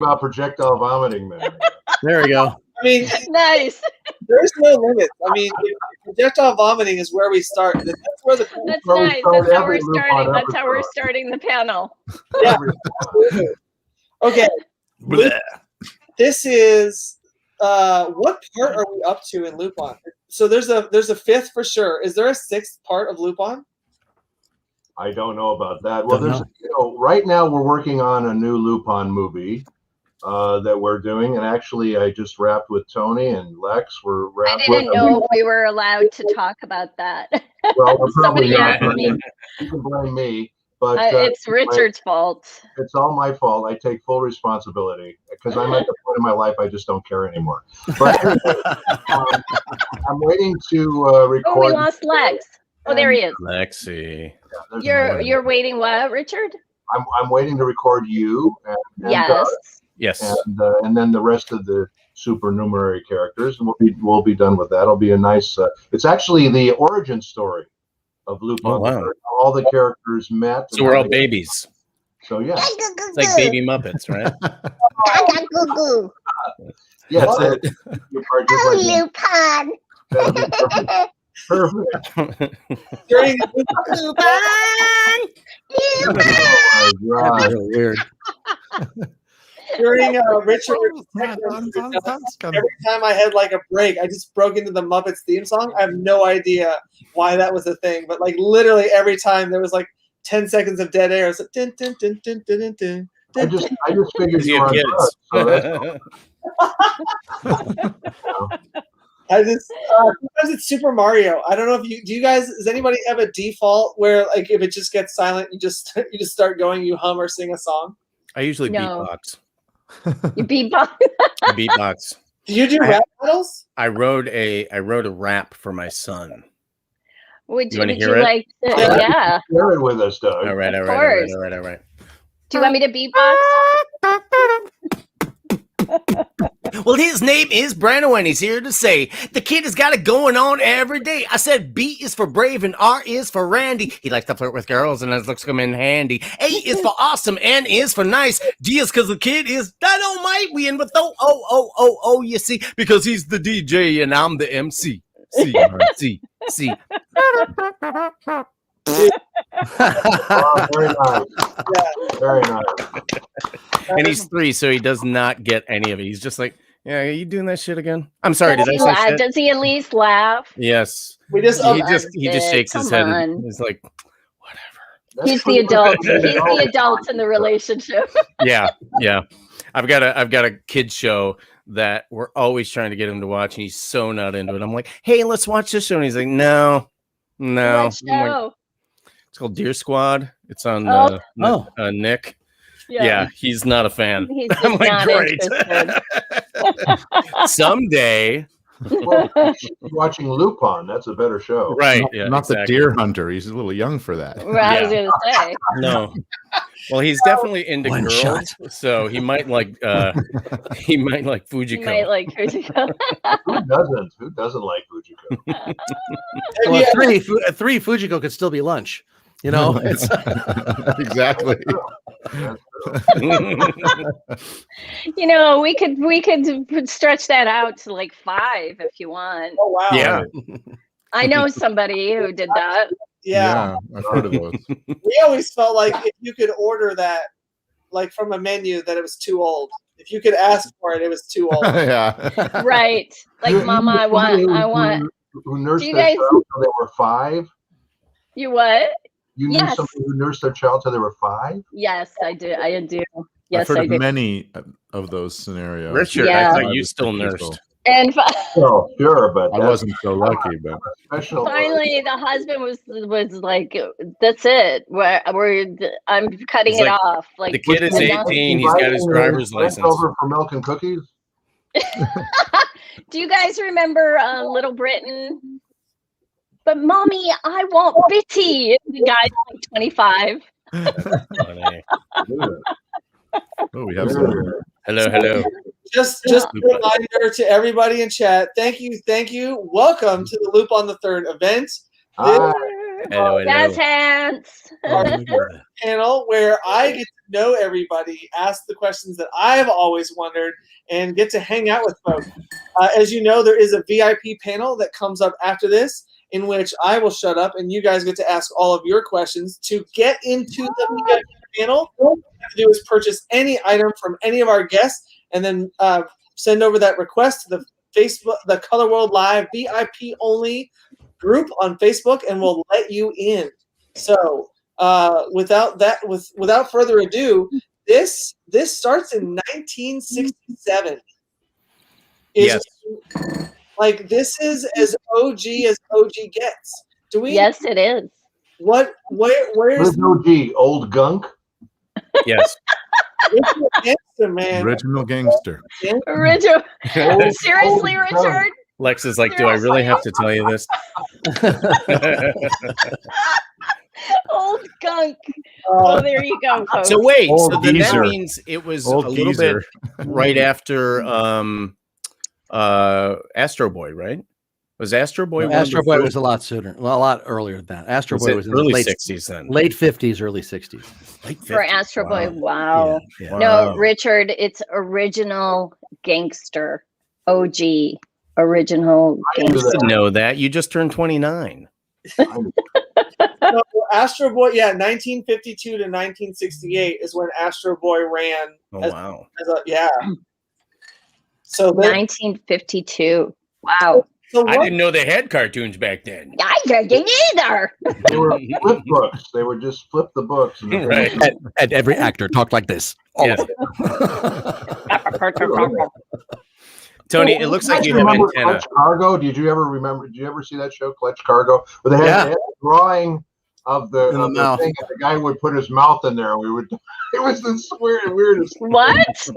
about projectile vomiting, man. There we go. I mean, Nice. there's no limit. I mean, projectile vomiting is where we start. That's where the That's Well, we nice. started That's how every we're Lupin starting. That's how we're episode. starting the panel. yeah. Okay. Blech. This is what part are we up to in Lupin? So there's a fifth for sure. Is there a sixth part of Lupin? I don't know about that. Well, there's right now we're working on a new Lupin movie that we're doing, and actually I just wrapped with Tony and Lex. We're I wrapped. didn't know we were allowed to talk about that. Well, we're probably Somebody not. asked me. You can blame me, but It's Richard's fault. it's all my fault. I take full responsibility because I'm at the point in my life I just don't care anymore. But I'm waiting to record. Oh, we lost Lex. Oh, there he is. Lexi. You're waiting what, Richard? I'm waiting to record you. And, Yes. and then the rest of the supernumerary characters, and we'll be done with that. It'll be a nice. It's actually the origin story of Lupin. Oh, wow. All the characters met. So we're all babies. So yeah. It's like baby Muppets, right? Yes. Oh, Lupin. Perfect. During Oh my God. Weird. Richard, every time I had like a break, I just broke into the Muppets theme song. I have no idea why that was a thing, but like literally every time there was like 10 seconds of dead air. It was like, dun, dun, dun, dun, dun, dun, dun, I just figured you You were have on kids. drugs, so that's I just sometimes it's Super Mario. I don't know if do you guys, does anybody have a default where like if it just gets silent, you just start going, you hum or sing a song? I usually No. beatbox. You beatbox. Beatbox. Do you do rap battles? I wrote a rap for my son. Would You wanna would hear you it? like to, Yeah. yeah. share it with us, Doug. All right. Of course. Do you want me to beatbox? Well, his name is Brando, and he's here to say the kid has got it going on every day. I said B is for brave and R is for Randy. He likes to flirt with girls and his looks come in handy. A is for awesome, N is for nice. D is because the kid is dynamite. We in with oh, you see, because he's the DJ and I'm the MC. C. Oh, very nice. Yeah. Very nice. And he's 3, so he does not get any of it. He's just like, yeah, are you doing that shit again? I'm sorry, did I say shit? Does he at least laugh? Yes. We just He just shakes his head. Come And on. he's like, whatever. That's He's the pretty adult. good. He's the adult in the relationship. Yeah. I've got a kid show that we're always trying to get him to watch, and he's so not into it. I'm like, hey, let's watch this show. And he's like, no. What I'm like, show? it's called Deer Squad. It's on Nick. Yeah, he's not a fan. He's I'm just like, not great. interested. Someday. Well, watching Lupin, that's a better show. Right. Not, Yeah, not exactly. the deer hunter. He's a little young for that. Right, I was gonna say. No. Well, he's definitely into One girls, shot. so he might like Fujiko. You might like Fujiko. Who doesn't like Fujiko? Well, three Fujiko could still be lunch. You know, it's Exactly. That's true. You know, we could stretch that out to like 5 if you want. Oh wow. Yeah. I know somebody who did that. Yeah. I've heard of those. We always felt like if you could order that like from a menu that it was too old. If you could ask for it, it was too old. Yeah. Right. Like, Mama, I want. Who nursed Do you their guys- child till they were 5? You what? You knew Yes. somebody who nursed their child till they were 5? Yes, I do. I do. I've Yes, heard I of do. many of those scenarios. Richard, Yeah. I thought you still nursed. And Oh, sure, but I wasn't so lucky, but special. finally, the husband was like, "That's it. I'm cutting He's it like, off." Like the kid is and now- 18. He's got his driver's license. Over for milk and cookies. Do you guys remember Little Britain? But mommy, I want Bitty. The guy's like 25. oh, we have some. Hello. Just a reminder to everybody in chat. Thank you. Welcome to the Lupin the Third event. Ah, Hello, Jazz hello. hands. Panel where I get to know everybody, ask the questions that I've always wondered, and get to hang out with folks. As you know, there is a VIP panel that comes up after this, in which I will shut up and you guys get to ask all of your questions. To get into the VIP panel, all you have to do is purchase any item from any of our guests, and then send over that request to the Facebook, the ColorworldLIVE VIP only group on Facebook, and we'll let you in. So without further ado, this starts in 1967. Yes. Like, this is as OG gets. Do we? Yes, it is. Where's Where's OG? Old gunk? Yes. the gangster, man? Original gangster. Richard. Seriously, Richard? Lex is like, do I really have to tell you this? Old gunk. Oh, there you go, folks. So wait, Old so then that geezer. means it was Old a little geezer. bit right after Astro Boy, right? Was Astro Boy? one of the Astro Boy first- was a lot sooner. Well, a lot earlier than that. Astro was Boy it was in the early late 60s then. late 50s, early 60s. Late For 50s. Astro Boy, Wow. wow. Yeah, yeah. No, Wow. Richard, it's original gangster. OG. Original I gangster. didn't know that. You just turned 29. No, Astro Boy, yeah, 1952 to 1968 is when Astro Boy ran. Oh, as, wow. yeah. So then, 1952. Wow. so I what, didn't know they had cartoons back then. I didn't either. They were flip books. They would just flip the books. And Right. And every actor talked like this. All Yes. of them. Tony, it looks like you have remember antenna. Clutch Cargo? Did you ever see that show, Clutch Cargo? Where they had a drawing of the, In the mouth. thing, and the guy would put his mouth in there, and we would. It was the weirdest. What?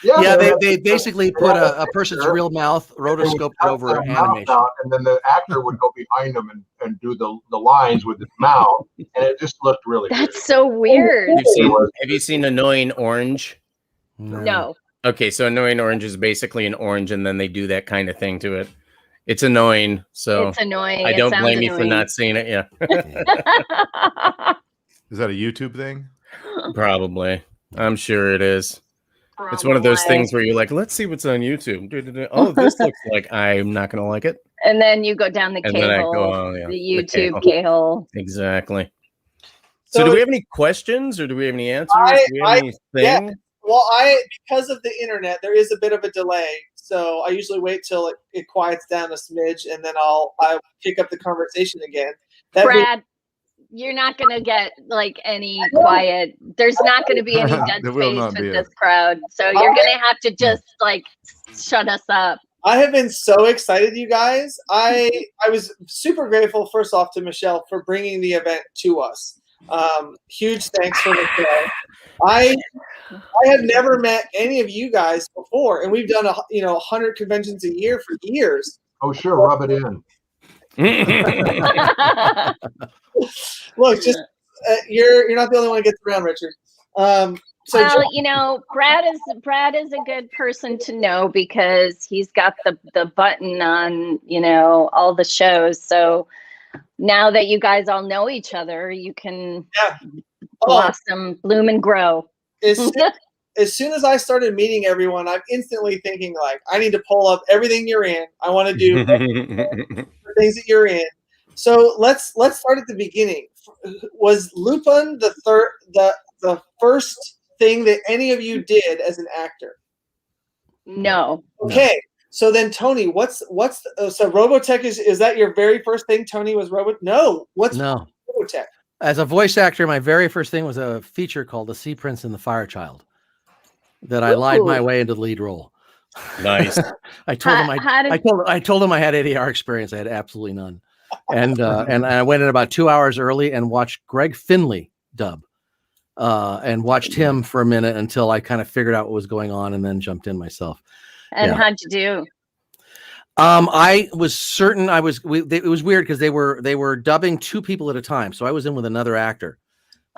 Yeah, they they basically put a person's real mouth, rotoscoped it over animation. Out, and then the actor would go behind him and do the lines with his mouth, and it just looked really. That's so weird. Have you seen Annoying Orange? No. Okay, so Annoying Orange is basically an orange, and then they do that kind of thing to it. It's annoying, so It's annoying. I It don't sounds blame you for annoying. not seeing it. Yeah, Is that a YouTube thing? probably. I'm sure it is. It's one of those things where you're like, let's see what's on YouTube. Oh, this looks like I'm not going to like it. And then you go down the And then I go, K-hole, oh, yeah, the the YouTube K-hole. K-hole. Exactly. So do we have any questions or do we have any answers? Do we have anything? yeah. Well, because of the internet, there is a bit of a delay. So I usually wait till it quiets down a smidge, and then I'll pick up the conversation again. Brad, you're not going to get like any quiet. There's not going to be any dead There will space not be with a- this crowd. So you're going to have to just like shut us up. I have been so excited, you guys. I was super grateful, first off, to Michelle for bringing the event to us. Huge thanks for Michelle. I had never met any of you guys before, and we've done 100 conventions a year for years. Oh, sure, rub it in. Look, just you're not the only one who gets around, Richard. So well, Brad is a good person to know because he's got the button on, all the shows. So now that you guys all know each other, you can blossom, bloom, and grow. As soon as I started meeting everyone, I'm instantly thinking like, I need to pull up everything you're in. I want to do the things that you're in. So let's start at the beginning. Was Lupin the Third the first thing that any of you did as an actor? No. Okay. So then, Tony, what's so Robotech is that your very first thing? Tony was Robot? No. What's No. Robotech? As a voice actor, my very first thing was a feature called The Sea Prince and the Fire Child that I lied my way into the lead role. Nice. I told him I told him I had ADR experience. I had absolutely none. And I went in about 2 hours early and watched Greg Finley dub. And watched him for a minute until I kind of figured out what was going on and then jumped in myself. And how'd you do? I was certain it was weird because they were dubbing two people at a time. So I was in with another actor.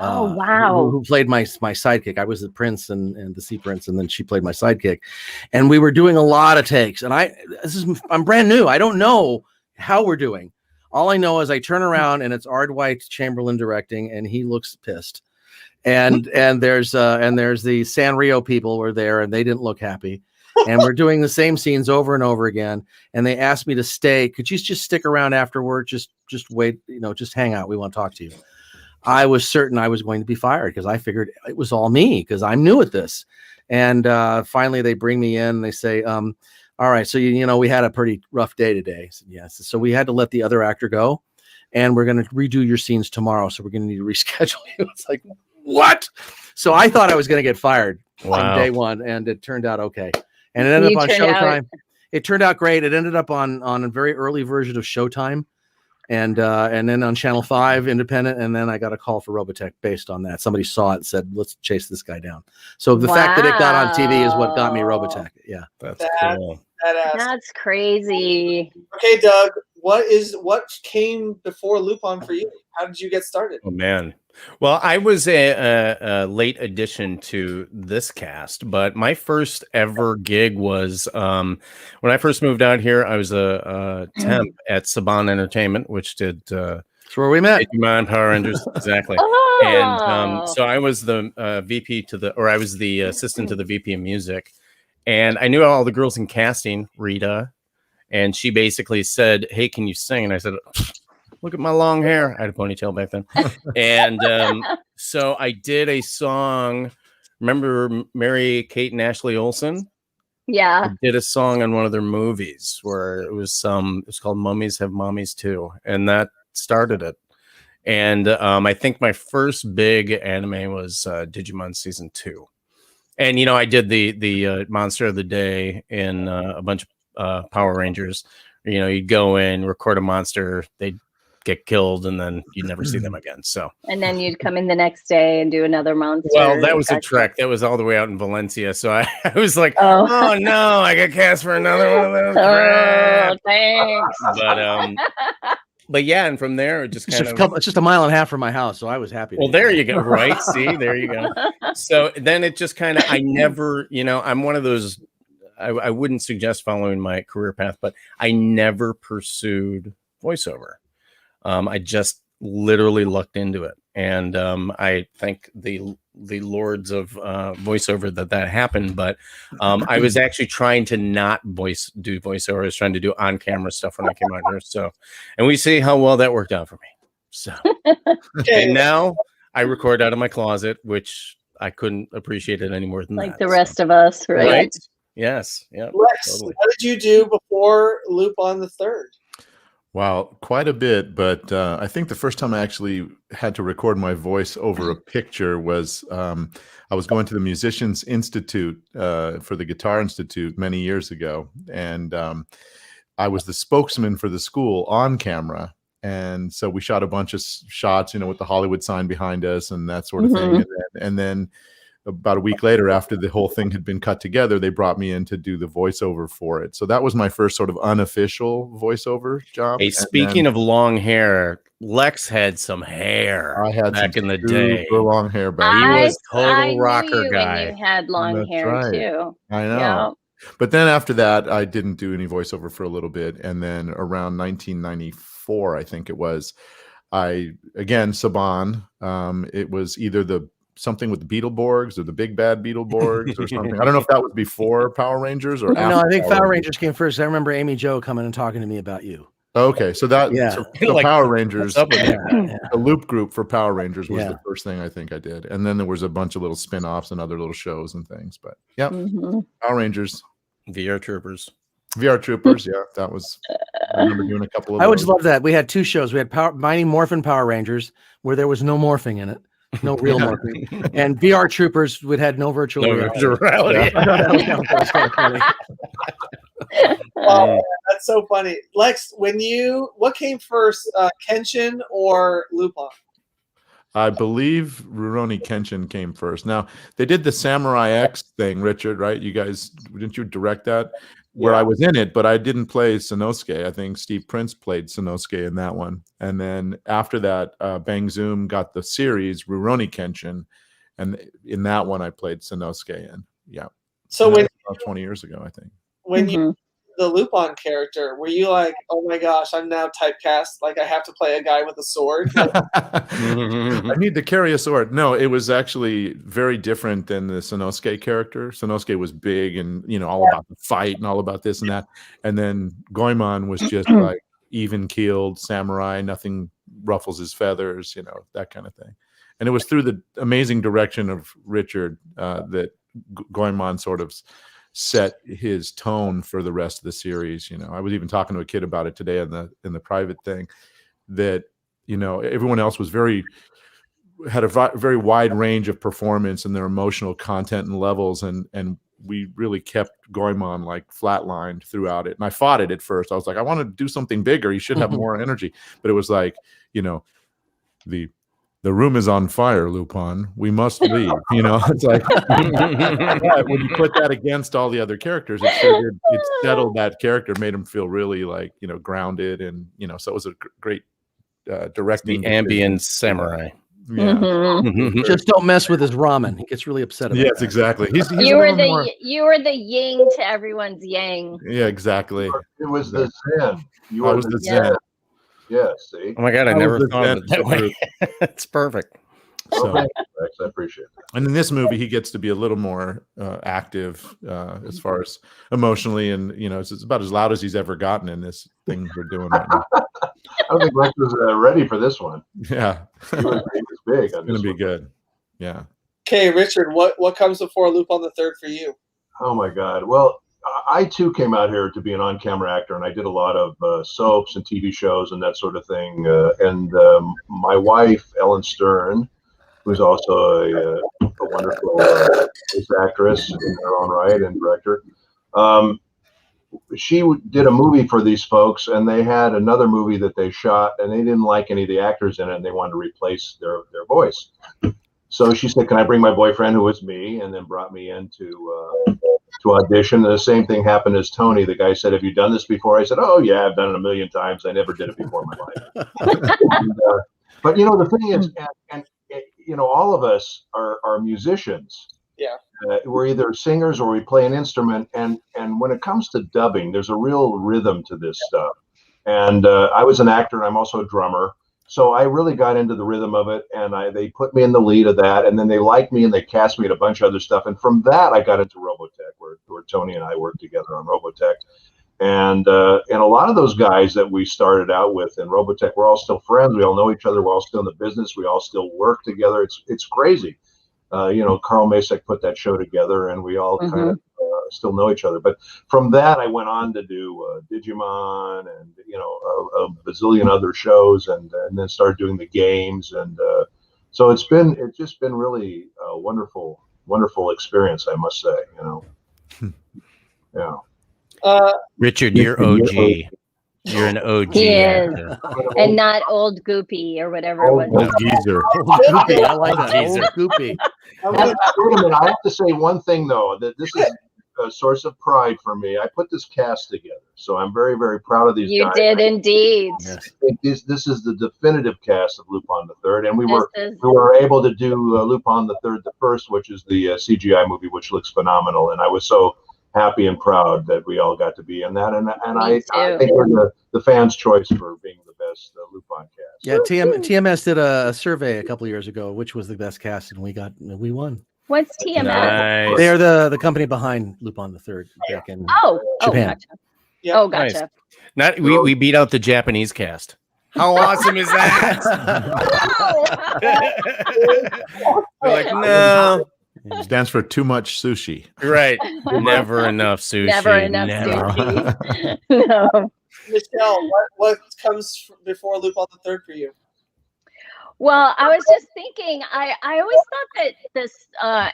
Oh, wow. Who played my sidekick. I was the prince and the sea prince, and then she played my sidekick. And we were doing a lot of takes. And I'm brand new. I don't know how we're doing. All I know is I turn around and it's Ard White Chamberlain directing, and he looks pissed. And there's the Sanrio people were there, and they didn't look happy. And we're doing the same scenes over and over again. And they asked me to stay. Could you just stick around afterward? Just wait, just hang out. We want to talk to you. I was certain I was going to be fired because I figured it was all me because I'm new at this. And finally they bring me in and they say, all right, so we had a pretty rough day today. I said, yes. So we had to let the other actor go, and we're going to redo your scenes tomorrow. So we're going to need to reschedule you. It's like, what? So I thought I was going to get fired on day one, and it turned out okay. And it ended up on Showtime. It turned out great. It ended up on a very early version of Showtime. And then on Channel 5 independent, and then I got a call for Robotech based on that. Somebody saw it and said, let's chase this guy down. So the fact that it got on TV is what got me Robotech. Yeah. That's cool. That's crazy. Okay, Doug, what came before Lupin for you? How did you get started? Oh man. Well, I was a late addition to this cast, but my first ever gig was when I first moved out here. I was a temp at Saban Entertainment, which did that's where we met. Goemon, Power Rangers, exactly. Oh. And so I was the I was the assistant to the VP of music, and I knew all the girls in casting, Rita, and she basically said, "Hey, can you sing?" And I said, look at my long hair. I had a ponytail back then. And so I did a song. Remember Mary Kate and Ashley Olsen? Yeah. I did a song on one of their movies where it was called Mummies Have Mommies Too. And that started it. And I think my first big anime was Digimon Season 2. And, I did the Monster of the Day in a bunch of Power Rangers. You'd go in, record a monster, they'd get killed, and then you'd never see them again. So, and then you'd come in the next day and do another monster. Well, that was a trek. That was all the way out in Valencia. So I was like, oh no, I got cast for another one of those. Oh, thanks. But yeah, and from there it just it's just a mile and a half from my house, so I was happy. Well, there you go. Right? See, there you go. So then it just I never, I'm one of those. I wouldn't suggest following my career path, but I never pursued voiceover. I just literally lucked into it, and I thank the lords of voiceover that happened. But I was actually trying to not do voiceover. I was trying to do on-camera stuff when I came out here. So, and we see how well that worked out for me. So, and now I record out of my closet, which I couldn't appreciate it any more than like the rest of us, right? Yes. Yeah. Lex, totally. what did you do before Lupin the Third? Wow, quite a bit. But I think the first time I actually had to record my voice over a picture was I was going to the Musicians Institute for the Guitar Institute many years ago. And I was the spokesman for the school on camera. And so we shot a bunch of shots, with the Hollywood sign behind us and that sort of thing. And then about a week later, after the whole thing had been cut together, they brought me in to do the voiceover for it. So that was my first sort of unofficial voiceover job. Hey, speaking of long hair, Lex had some hair. I had back in the day. Long hair back. He was total rocker guy. When you had long hair too. I know. Yeah. But then after that, I didn't do any voiceover for a little bit, and then around 1994, I think it was, again Saban. It was either something with the Beetleborgs or the Big Bad Beetleborgs or something. I don't know if that was before Power Rangers or after. No, I think Power Rangers came first. I remember Amy Jo coming and talking to me about you. Okay, so that so like, Power Rangers, the loop group for Power Rangers was the first thing I think I did, and then there was a bunch of little spin-offs and other little shows and things. But Power Rangers, VR Troopers, yeah, that was. I remember doing a couple of. I always loved that. We had two shows. We had Mighty Morphin Power Rangers, where there was no morphing in it. No real morphing. And VR Troopers had no virtual reality. That's kind of funny. Oh, that's so funny. Lex, what came first, Kenshin or Lupin? I believe Rurouni Kenshin came first. Now, they did the Samurai X thing, Richard, right? You guys, didn't you direct that? Where I was in it, but I didn't play Sanosuke. I think Steve Prince played Sanosuke in that one. And then after that, Bang Zoom got the series Rurouni Kenshin, and in that one I played Sanosuke in. Yeah. So when about 20 years ago, I think. When you Lupin character, were you like, oh my gosh, I'm now typecast, like I have to play a guy with a sword? Like, I need to carry a sword. No, it was actually very different than the Sonosuke character. Sonosuke was big and, you know, all about the fight and all about this and that. And then Goemon was just like even-keeled samurai, nothing ruffles his feathers, you know, that kind of thing. And it was through the amazing direction of Ricahrd that Goemon sort of set his tone for the rest of the series. You know, I was even talking to a kid about it today in the private thing, that, you know, everyone else was had a very wide range of performance and their emotional content and levels, and we really kept Goemon like flatlined throughout it. And I fought it at first. I was like, I want to do something bigger. He should have more energy. But it was like, you know, the room is on fire, Lupin. We must leave. You know, it's like, but when you put that against all the other characters, it settled that character, made him feel really like, you know, grounded, and, you know, so it was a great directing. The ambient samurai. Yeah. Just don't mess with his ramen. He gets really upset about Yes, that. exactly. He's You were the yin to everyone's yang. Yeah, exactly. It was the Zen. You I were was the the Zen. Zen. Yeah, see. Oh my God, I was never the thought of it that way. It's perfect. So, Thank you, Rex. I appreciate that. and in this movie, he gets to be a little more active as far as emotionally, and, you know, it's about as loud as he's ever gotten in this thing we're doing right now. I don't think Rex was ready for this one. Yeah, He was big. it's gonna be good. Yeah. okay, Ricahrd, what comes before Lupin the Third for you? Oh my God. Well, I too came out here to be an on-camera actor, and I did a lot of soaps and TV shows and that sort of thing. And my wife, Ellen Stern, who's also a wonderful voice actress in her own right and director, she did a movie for these folks, and they had another movie that they shot, and they didn't like any of the actors in it, and they wanted to replace their voice. So she said, can I bring my boyfriend, who was me, and then brought me in to audition. And the same thing happened as Tony. The guy said, have you done this before? I said, oh yeah, I've done it 1,000,000 times. I never did it before in my life. But you know, the thing is, and you know, all of us are musicians. Yeah. We're either singers or we play an instrument. And when it comes to dubbing, there's a real rhythm to this stuff. And I was an actor, and I'm also a drummer. So I really got into the rhythm of it, and they put me in the lead of that, and then they liked me, and they cast me in a bunch of other stuff. And from that, I got into Robotech, where Tony and I worked together on Robotech. And a lot of those guys that we started out with in Robotech, we're all still friends. We all know each other. We're all still in the business. We all still work together. It's crazy. You know, Carl Masek put that show together, and we all kind of still know each other. But from that, I went on to do Digimon and, you know, a bazillion other shows, and then started doing the games. And so it's just been really a wonderful experience, I must say, you know. Yeah. Ricahrd, you're OG. You're an OG. He is. actor. And not old goopy or whatever it was. Old geezer. Goopy, I like that. Jesus. Old Goopy. Wait a minute. I have to say one thing, though, that this is a source of pride for me. I put this cast together, so I'm very, very proud of these You guys. did indeed. Yes. This is the definitive cast of Lupin the Third, and we were able to do Lupin the Third, the first, which is the CGI movie, which looks phenomenal, and I was so happy and proud that we all got to be in that, and I think we're the fans' choice for being the best Lupin cast. Yeah, TMS did a survey a couple of years ago, which was the best cast, and we won. What's TMS? Nice. They're the company behind Lupin the Third back in Japan. Gotcha. Yeah. Oh, gotcha. Not we beat out the Japanese cast. How awesome is that? We're like, no. It stands for too much sushi. Right. Never enough sushi. Never enough sushi. No. Michelle, what comes before Lupin the Third for you? Well, I was just thinking, I always thought that this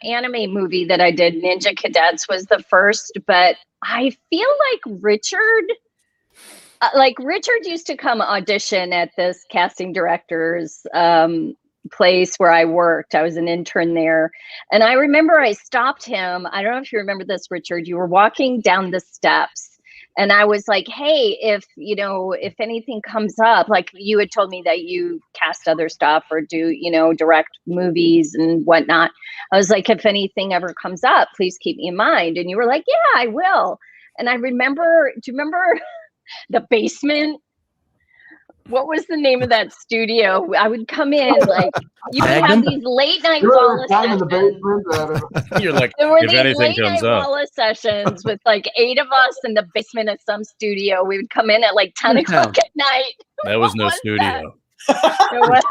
anime movie that I did, Ninja Cadets, was the first, but I feel like Ricahrd used to come audition at this casting director's place where I worked. I was an intern there. And I remember I stopped him. I don't know if you remember this, Ricahrd. You were walking down the steps. And I was like, hey, if anything comes up, like you had told me that you cast other stuff or do, direct movies and whatnot. I was like, if anything ever comes up, please keep me in mind. And you were like, yeah, I will. And I remember, do you remember the basement? What was the name of that studio? I would come in, like, you would have these late night Wallace sessions. You're like, there were if these anything late comes night up. Wallace sessions with like 8 of us in the basement of some studio. We would come in at like 10 o'clock at night. That was no studio. It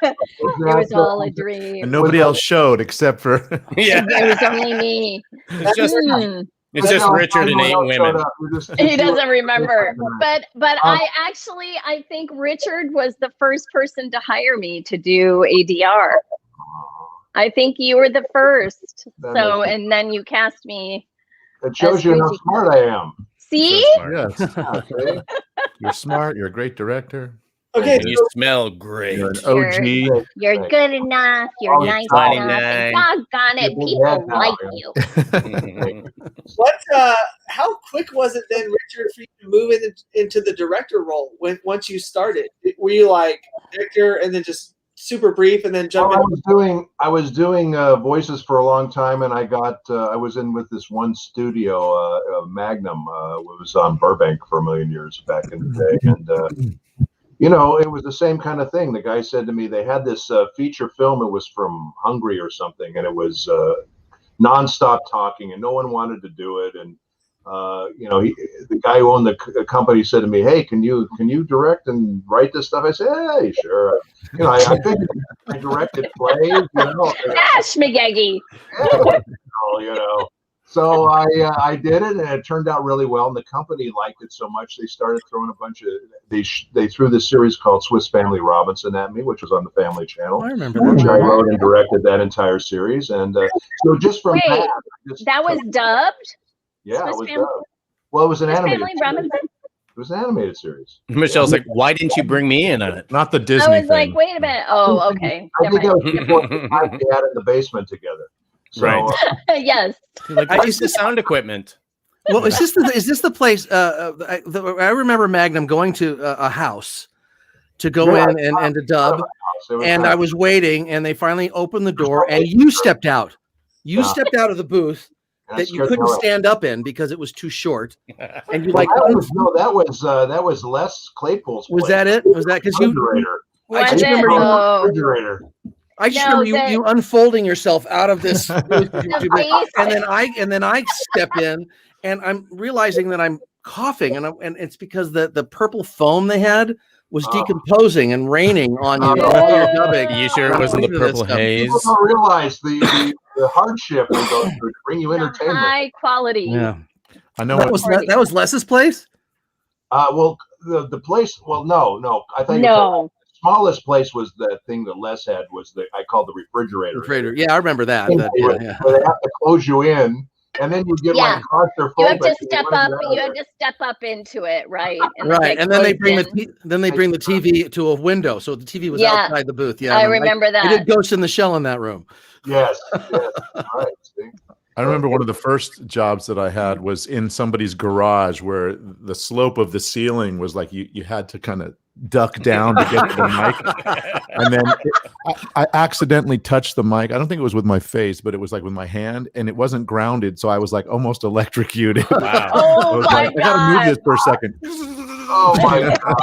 was all a dream. And nobody else showed except for It was only me. It's just Richard and 8 women. He doesn't remember. But I think Richard was the first person to hire me to do ADR. I think you were the first. So, and then you cast me. It shows you how smart I am. See? Yes. You're smart. You're a great director. Okay, and you smell great. You're an OG. You're good enough. You're nice enough. And doggone it, people like you. How quick was it then, Richard, for you to move into the director role once you started? Were you like director and then just super brief and then jump in? I was doing voices for a long time, and I was in with this one studio, Magnum. It was on Burbank for a million years back in the day, and you know, it was the same kind of thing. The guy said to me, they had this feature film. It was from Hungary or something, and it was nonstop talking, and no one wanted to do it. And you know, the guy who owned the company said to me, "Hey, can you direct and write this stuff?" I said, "Hey, sure." You know, I think I directed plays. You know, Schmagegi. You know. So I did it, and it turned out really well. And the company liked it so much, they started throwing a bunch of they threw this series called Swiss Family Robinson at me, which was on the Family Channel. I remember which I wrote and directed that entire series. And so just from that was dubbed. Yeah, Swiss it was Family? dubbed. Well, it was an Swiss animated. Family Robinson? It was an animated series. Michelle's like, why didn't you bring me in on it? Not the Disney I was thing. like, wait a minute. Oh, okay. I think that was before we had in the basement together. So, Right. Yes. Like, what is the sound equipment? Well, is this the place? I remember Magnum going to a house to go in and to dub, and I was waiting, and they finally opened the door, and you stepped out. You stepped out of the booth that you couldn't stand up in because it was too short, and you like. That was Les Claypool's. Was that it? Was that because you? I just remember refrigerator. I just remember you unfolding yourself out of this, and then I step in, and I'm realizing that I'm coughing, and it's because the purple foam they had was decomposing and raining on you. Are you sure it wasn't the purple haze? People don't realize the hardship we go through to bring you entertainment. High quality. Yeah, I know. That was Les's place. Well, the place. Well, no. I think no. Smallest place was that thing that Les had was I called the refrigerator. Yeah, I remember that. Where they have to close you in, and then you get like claustrophobic. You have to step up. You have to step up into it, right? And then they bring the TV to a window, so the TV was outside the booth. Yeah, I remember that. We did Ghost in the Shell in that room. Yes. All right. See? I remember one of the first jobs that I had was in somebody's garage where the slope of the ceiling was like you had to kind of duck down to get to the mic. And then I accidentally touched the mic. I don't think it was with my face, but it was like with my hand, and it wasn't grounded. So I was like almost electrocuted. Wow. Oh my God. I got to move this for a second. Oh my God.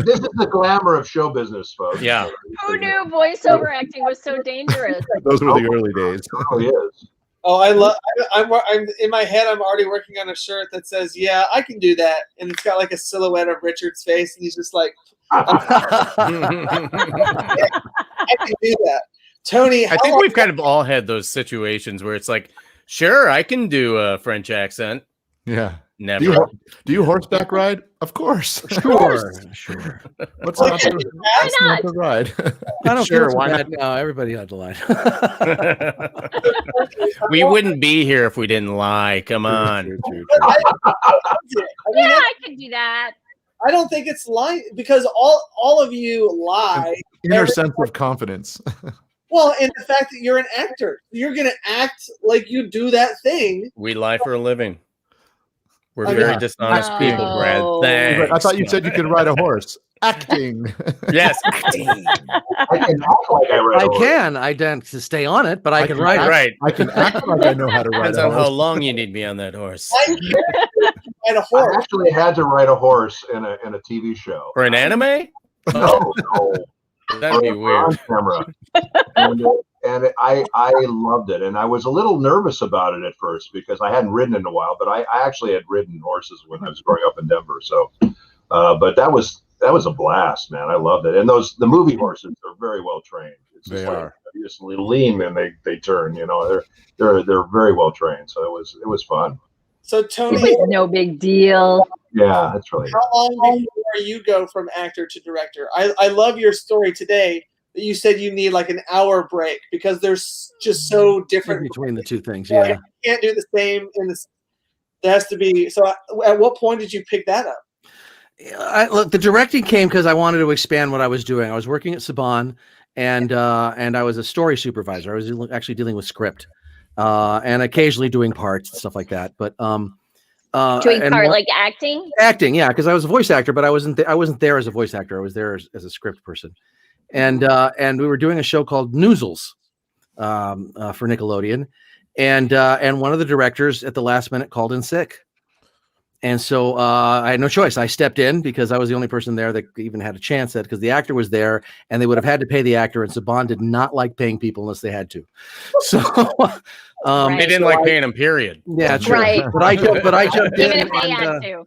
This is the glamour of show business, folks. Yeah. Who knew voiceover acting was so dangerous? Those were the early days. It really is. Oh, I'm in my head. I'm already working on a shirt that says, "Yeah, I can do that," and it's got like a silhouette of Richard's face, and he's just like, "I can do that." Tony, I think we've kind of all had those situations where it's like, sure, I can do a French accent. Yeah. Never. Do you horseback ride? Of course. Sure. What's not the ride? I don't Sure, care. why not? No, everybody had to lie. We wouldn't be here if we didn't lie. Come on. Yeah, I can do that. I don't think it's lying because all of you lie. Inner sense of confidence. Well, and the fact that you're an actor, you're going to act like you do that thing. We lie for a living. We're very dishonest people, Brad. Thanks. I thought you said you could ride a horse. Acting. Yes, acting. I can act like I read a horse. I don't to stay on it, but I can write it. Right. I can act like I know how to ride Depends a on how horse. long you need me on that horse. And a I horse. actually had to ride a horse in a TV show. For an anime? No, no. That'd be weird. On camera. And I loved it. And I was a little nervous about it at first because I hadn't ridden in a while, but I actually had ridden horses when I was growing up in Denver. So, but that was a blast, man. I loved it. And the movie horses are very well trained. It's just you just lean and they turn. You know, they're very well trained. So it was fun. So Tony, It was no big deal. Yeah, that's really. how long before you go from actor to director? I love your story today that you said you need like an hour break because they're just so different between the two things. Yeah, Yeah. you can't do the same in this. There has to be. So at what point did you pick that up? Look, the directing came because I wanted to expand what I was doing. I was working at Saban, and I was a story supervisor. I was actually dealing with script, and occasionally doing parts and stuff like that. But Doing part like acting? Acting, yeah, because I was a voice actor, but I wasn't there as a voice actor. I was there as a script person, and we were doing a show called Noozles for Nickelodeon, and one of the directors at the last minute called in sick. And so I had no choice. I stepped in because I was the only person there that even had a chance at, because the actor was there and they would have had to pay the actor. And Saban did not like paying people unless they had to. So they didn't like paying them, period. Yeah, true. Right. But I jumped in. Even if they had to.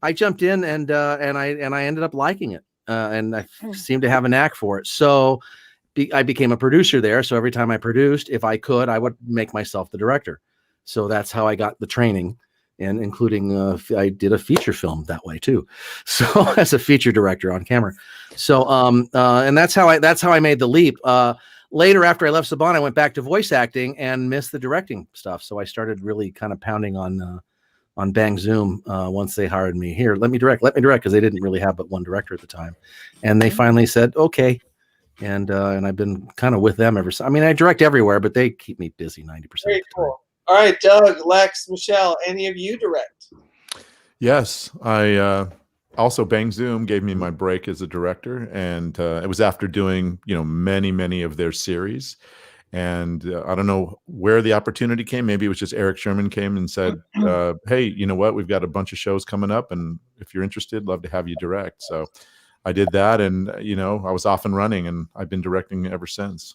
I jumped in and I ended up liking it. And I seemed to have a knack for it. So I became a producer there. So every time I produced, if I could, I would make myself the director. So that's how I got the training. And including, I did a feature film that way too. So as a feature director on camera. So, and that's how I made the leap. Later, after I left Saban, I went back to voice acting and missed the directing stuff. So I started really kind of pounding on Bang Zoom once they hired me. Here, let me direct, because they didn't really have but one director at the time. And they finally said, okay. And I've been kind of with them ever since. I mean, I direct everywhere, but they keep me busy 90% of the time. Cool. All right, Doug, Lex, Michelle, any of you direct? Yes, I also Bang Zoom gave me my break as a director, and it was after doing many of their series, and I don't know where the opportunity came. Maybe it was just Eric Sherman came and said, "Hey, you know what? We've got a bunch of shows coming up, and if you're interested, love to have you direct." So I did that, and I was off and running, and I've been directing ever since.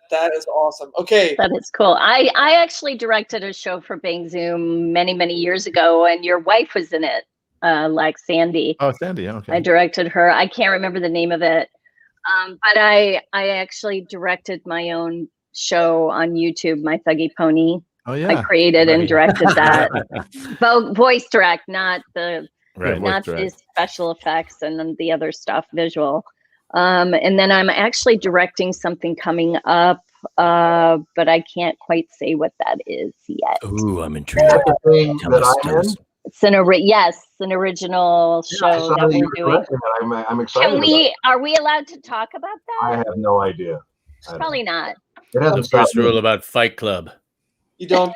That is awesome. Okay. That is cool. I actually directed a show for Bang Zoom many years ago, and your wife was in it, like Sandy. Oh, Sandy. Okay. I directed her. I can't remember the name of it, but I actually directed my own show on YouTube, My Thuggy Pony. Oh yeah. I created and directed that. Voice direct, not the special effects and then the other stuff, visual. And then I'm actually directing something coming up, but I can't quite say what that is yet. Ooh, I'm intrigued. It's an original show that we're doing. I'm excited. Are we allowed to talk about that? I have no idea. Probably not. It hasn't the first rule about Fight Club. You don't.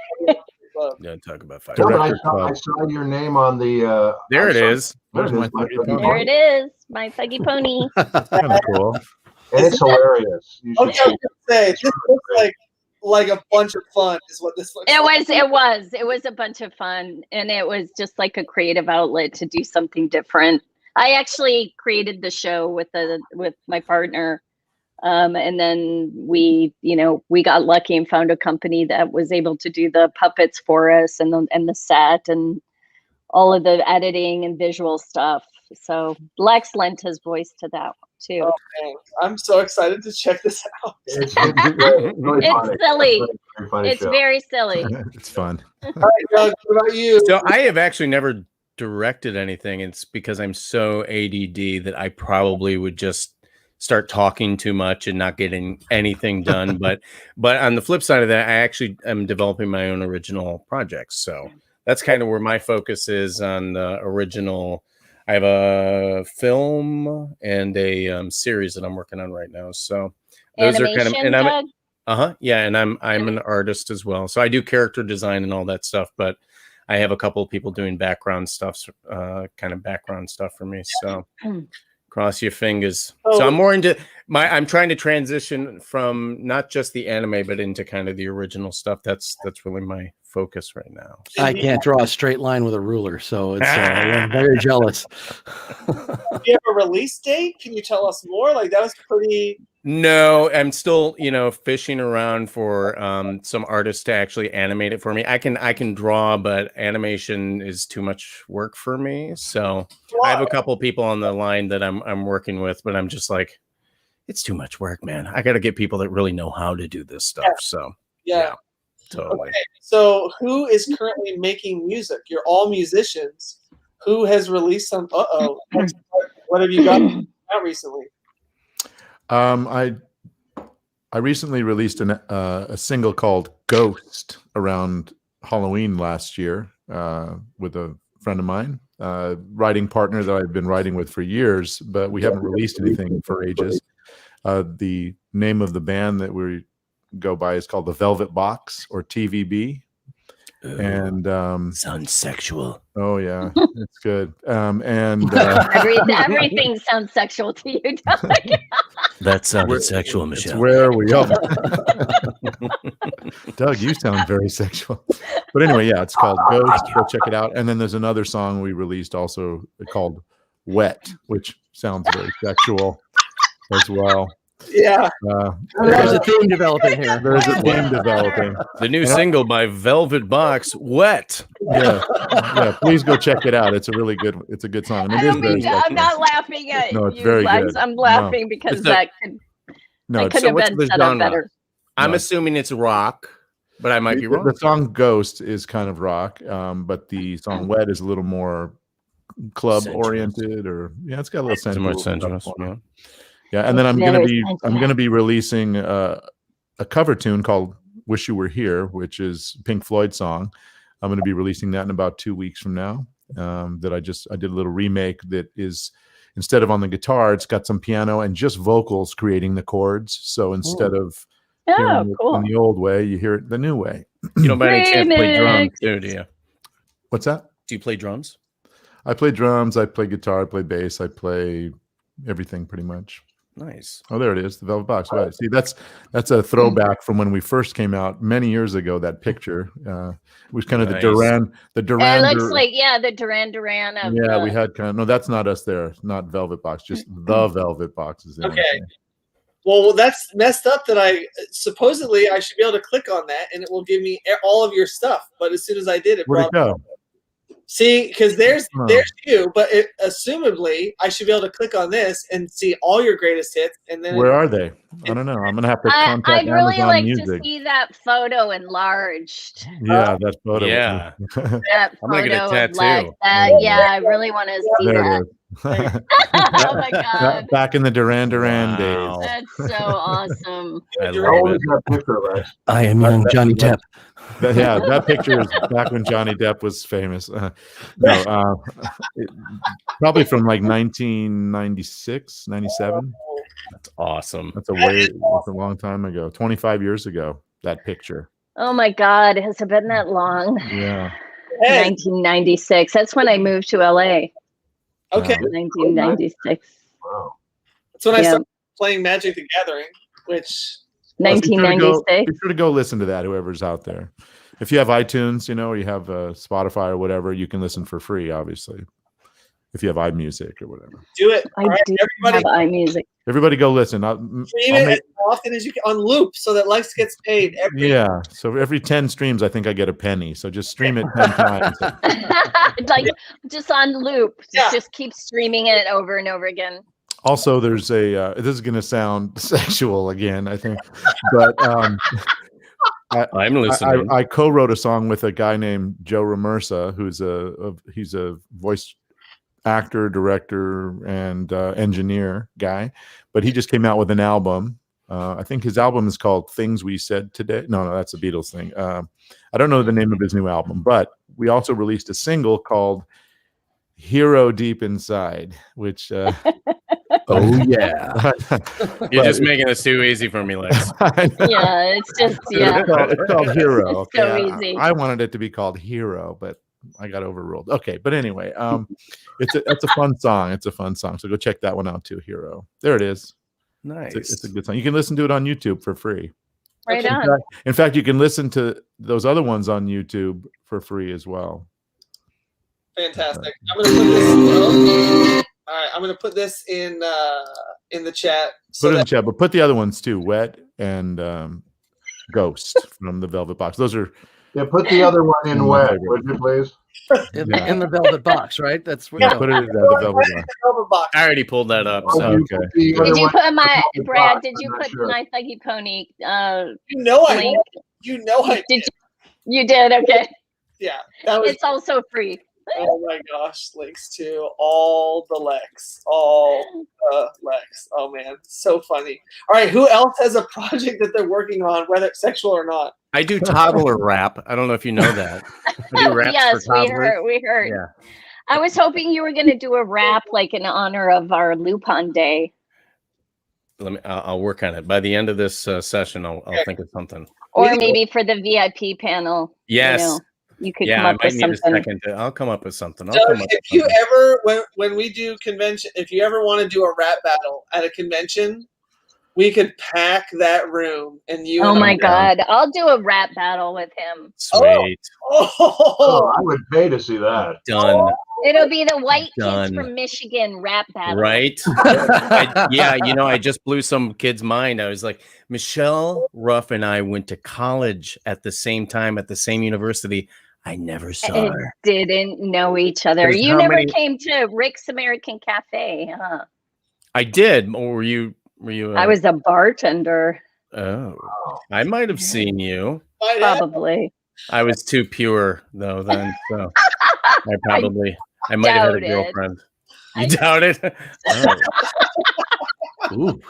Don't talk about Fight Club. Club. I saw your name on the. There it is. There it is. My Thuggy Pony. That's kind of cool. And it's hilarious. Okay, I was gonna say this looks like a bunch of fun. Is what this looks like. It was a bunch of fun, and it was just like a creative outlet to do something different. I actually created the show with my partner. And then we got lucky and found a company that was able to do the puppets for us and the set and all of the editing and visual stuff. So Lex lent his voice to that one too. Okay. I'm so excited to check this out. It's really funny. Silly. It's very silly. It's fun. All right, Doug, what about you? So I have actually never directed anything. It's because I'm so ADD that I probably would just start talking too much and not getting anything done. But on the flip side of that, I actually am developing my own original projects. So that's kind of where my focus is on the original. I have a film and a series that I'm working on right now. So those Animation, are kind of, and I'm an artist as well. So I do character design and all that stuff, but I have a couple of people doing background stuff, kind of background stuff for me. So Cross your fingers. So I'm more into I'm trying to transition from not just the anime, but into kind of the original stuff. That's really my focus right now. I can't draw a straight line with a ruler, so it's I'm very jealous. Do you have a release date? Can you tell us more? Like that was pretty. No, I'm still, fishing around for some artists to actually animate it for me. I can draw, but animation is too much work for me. So I have a couple people on the line that I'm working with, but I'm just like, it's too much work, man. I got to get people that really know how to do this stuff. So yeah, totally. Okay. So who is currently making music? You're all musicians. Who has released some? What have you got out recently? I recently released a single called Ghost around Halloween last year with a friend of mine, writing partner that I've been writing with for years, but we haven't released anything for ages. The name of the band that we go by is called the Velvet Box, or TVB. And sounds sexual. Oh yeah, it's good. And everything sounds sexual to you, Doug. That sounded sexual, Michelle. It's where we are. Doug, you sound very sexual. But anyway, yeah, it's called Ghost. Go check it out. And then there's another song we released also called Wet, which sounds very sexual as well. Yeah. There's a theme developing here. There's a theme developing. The new single by Velvet Box, Wet. Yeah. Please go check it out. It's a really good. It's a good song. And it is very sexual. I'm not laughing at No, it's you, very Lex. good. I'm laughing because that could have what's been the set up genre? better. I'm assuming it's rock, but I might be wrong. The song Ghost is kind of rock, but the song Wet is a little more club oriented, or it's got a little sensuous. Yeah, and then I'm gonna be releasing a cover tune called "Wish You Were Here," which is a Pink Floyd song. I'm going to be releasing that in about 2 weeks from now. That I did a little remake that is, instead of on the guitar, it's got some piano and just vocals creating the chords. So instead of hearing it in the old way, you hear it the new way. You don't by any chance play drums, do you? What's that? Do you play drums? I play drums. I play guitar. I play bass. I play everything pretty much. Nice. Oh, there it is, the Velvet Box. Right. See, that's a throwback from when we first came out many years ago. That picture it was kind of the Duran. It looks like the Duran Duran of. Yeah, we had kind of that's not us there, not Velvet Box, just the Velvet Box is there. Okay. Well, that's messed up. That I should be able to click on that and it will give me all of your stuff. But as soon as I did, where'd it go? See, because there's you, but assumably I should be able to click on this and see all your greatest hits. And then where are they? I don't know. I'm gonna have to contact I'd really Amazon like Music. to see that photo enlarged. Yeah, that photo. Yeah, that I'm making a tattoo. I really want to see that. Oh my god! Back in the Duran Duran days. That's so awesome. I am young Johnny Depp. That picture is back when Johnny Depp was famous. Probably from like 1996, 97. That's awesome. That's a long time ago. 25 years ago. That picture. Oh my god! Has it been that long? Yeah. 1996. That's when I moved to LA. Okay. 1996. Wow. That's when I started playing Magic the Gathering, which 1996. Be sure to go listen to that, whoever's out there. If you have iTunes, or you have Spotify or whatever, you can listen for free, obviously. If you have iMusic or whatever. Do it. I do have iMusic. Everybody go listen. Stream it as often as you can on loop so that Lex gets paid every So every 10 streams, I think I get a penny. So just stream it 10 times. Like just on loop. Just keep streaming it over and over again. Also, there's this is going to sound sexual again, I think, but I'm listening. I co-wrote a song with a guy named Joe Ramersa, who's he's a voice actor, director, and engineer guy, but he just came out with an album. I think his album is called Things We Said Today. No, that's a Beatles thing. I don't know the name of his new album, but we also released a single called Hero Deep Inside, which oh yeah. You're just making this too easy for me, Lex. Yeah, it's just It's called Hero. It's so easy. I wanted it to be called Hero, but overruled. Okay, but anyway, it's a fun song. It's a fun song. So go check that one out too, Hero. There it is. Nice. It's a good song. You can listen to it on YouTube for free. Right on. In fact, you can listen to those other ones on YouTube for free as well. Fantastic. I'm gonna put this. All right, I'm gonna put this in the chat. Put it in the chat, but put the other ones too. Wet and Ghost from the Velvet Box. Those are. Yeah, put the other one in Wet, would you please? In the Velvet Box, right? That's what Put it in the Velvet Box. I already pulled that up. So. Okay. Did you put my Brad? Did you put my Thuggy Pony? I did. You did. Okay. Yeah, it's also free. Oh my gosh, links to all the Lex. Oh man, so funny. All right, who else has a project that they're working on, whether it's sexual or not? I do toddler rap. I don't know if you know that. I do raps Yes, for toddlers. we heard. Yeah. I was hoping you were going to do a rap like in honor of our Lupin Day. I'll work on it. By the end of this session, I'll think of something. Or maybe for the VIP panel. Yes. You could come up with something. I might need a second. I'll come up with something. If you ever, when we do convention, if you ever want to do a rap battle at a convention, we could pack that room and you. Oh my God! I'll do a rap battle with him. Sweet. Oh, I would pay to see that. Done. It'll be the white kids from Michigan rap battle. Right? I just blew some kid's mind. I was like, Michelle, Ruff, and I went to college at the same time at the same university. I never saw her. Didn't know each other. You never came to Rick's American Cafe, huh? I did. Or were you? I was a bartender. Oh, I might have seen you. Probably. I was too pure though then, so I might have had a girlfriend. You doubt it? Oh. Ooh.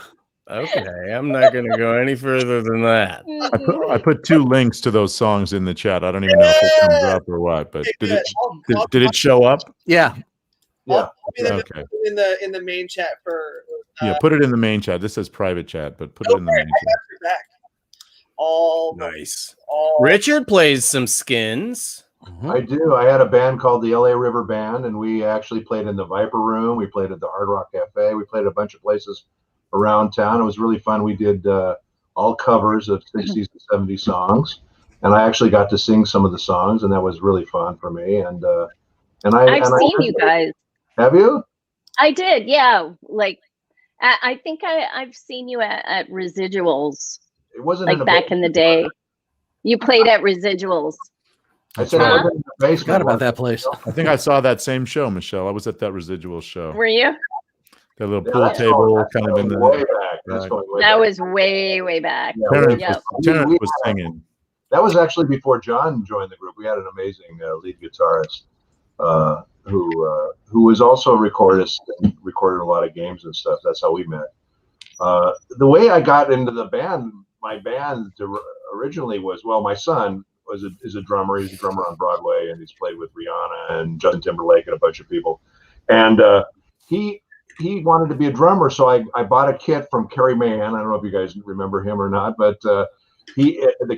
Okay, I'm not going to go any further than that. I put 2 links to those songs in the chat. I don't even know if it comes up or what, but did it show up? Yeah. Yeah. Okay. In the main chat for. Put it in the main chat. This says private chat, but put it in the main chat. Nice. Richard plays some skins. I do. I had a band called the LA River Band, and we actually played in the Viper Room. We played at the Hard Rock Cafe. We played a bunch of places around town. It was really fun. We did all covers of 60s and 70s songs, and I actually got to sing some of the songs, and that was really fun for me. And I've seen you guys. Have you? I did. Yeah. Like, I think I've seen you at Residuals. It wasn't like back in the day. You played at Residuals. I said I was in the basement. Forgot about that place. I think I saw that same show, Michelle. I was at that Residual show. Were you? That little pool table kind of in the way back. That was way back. Terrence was singing. That was actually before John joined the group. We had an amazing lead guitarist who was also a recordist and recorded a lot of games and stuff. That's how we met. The way I got into the band, my band originally was, well, my son is a drummer. He's a drummer on Broadway, and he's played with Rihanna and Justin Timberlake and a bunch of people. And he wanted to be a drummer, so I bought a kit from Kerry Mahan. I don't know if you guys remember him or not, but the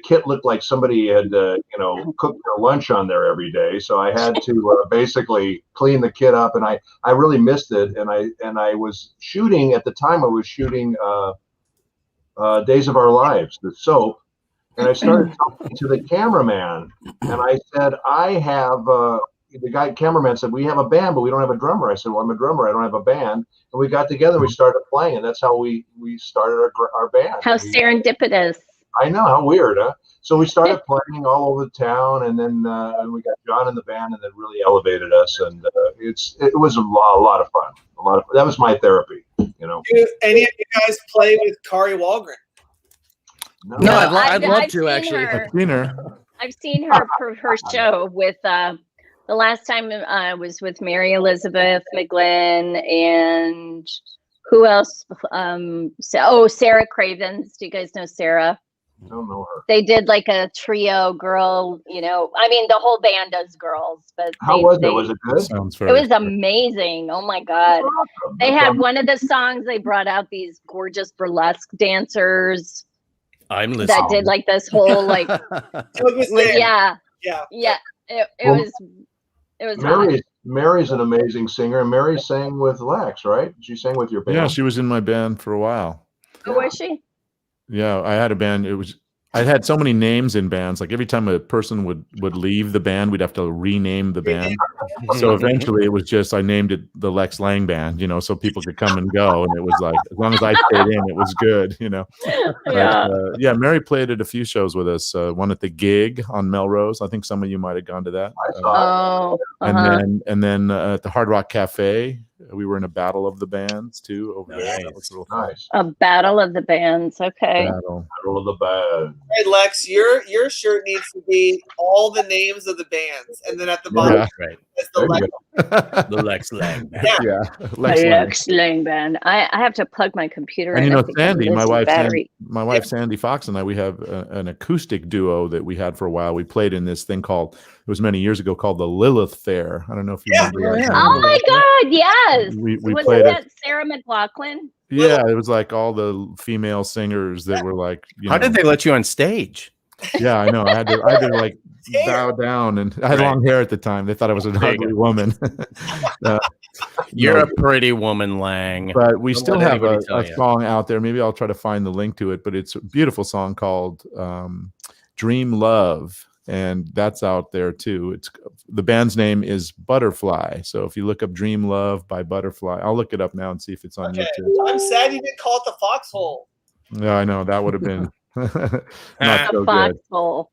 kit looked like somebody had cooked their lunch on there every day. So I had to basically clean the kit up, and I really missed it. And I was shooting at the time. I was shooting Days of Our Lives, the soap, and I started talking to the cameraman, and I said, I have. The cameraman said, we have a band, but we don't have a drummer. I said, well, I'm a drummer. I don't have a band. And we got together. We started playing, and that's how we started our band. How serendipitous. I know, how weird, huh? So we started playing all over the town, and then we got John in the band, and that really elevated us. And it was a lot of fun. That was my therapy, you know. Do any of you guys play with Kari Wahlgren? No, I'd love to actually. I've seen her. I've seen her for her show with the last time I was with Mary Elizabeth McGlynn and who else? Sarah Cravens. Do you guys know Sarah? I don't know her. They did like a trio girl, I mean, the whole band does girls, but how was it? Was it good? It was amazing. Oh my God. Awesome. They had one of the songs, they brought out these gorgeous burlesque dancers. I'm listening. That did like this whole like, yeah. It was It was hot. Mary's an amazing singer, and Mary sang with Lex, right? She sang with your band. Yeah, she was in my band for a while. Oh, was she? Yeah, I had a band. I had so many names in bands. Like every time a person would leave the band, we'd have to rename the band. So eventually, it was just I named it the Lex Lang Band, so people could come and go, and it was like as long as I stayed in, it was good, Yeah. But, yeah, Mary played at a few shows with us. One at the Gig on Melrose. I think some of you might have gone to that. I saw it. And then at the Hard Rock Cafe, we were in a battle of the bands too over there. That was real fun. Nice. A battle of the bands. Okay. Battle. Battle of the Band. Hey Lex, your shirt needs to be all the names of the bands, and then at the bottom Yeah. Right. is the Lex. The Lex Lang. Yeah. Lex The Lang. Lex Lang Band. I have to plug my computer And in. you I know, think I'm Sandy, my losing wife, battery. Sandy Fox, and I, we have an acoustic duo that we had for a while. We played in this thing called, it was many years ago, called the Lilith Fair. I don't know if you remember that. Oh my God! Yes. We Wasn't played that Sarah McLachlan? Yeah, it was like all the female singers that were like, How did they let you on stage? Yeah, I know. I had to like bow down, and I had long hair at the time. They thought I was an ugly woman. You're a pretty woman, Lang. But we Don't still let have anybody a tell you. song out there. Maybe I'll try to find the link to it, but it's a beautiful song called Dream Love, and that's out there too. It's the band's name is Butterfly. So if you look up Dream Love by Butterfly, I'll look it up now and see if it's on YouTube. I'm sad you didn't call it the Foxhole. Yeah, I know that would have been not The so good. Foxhole.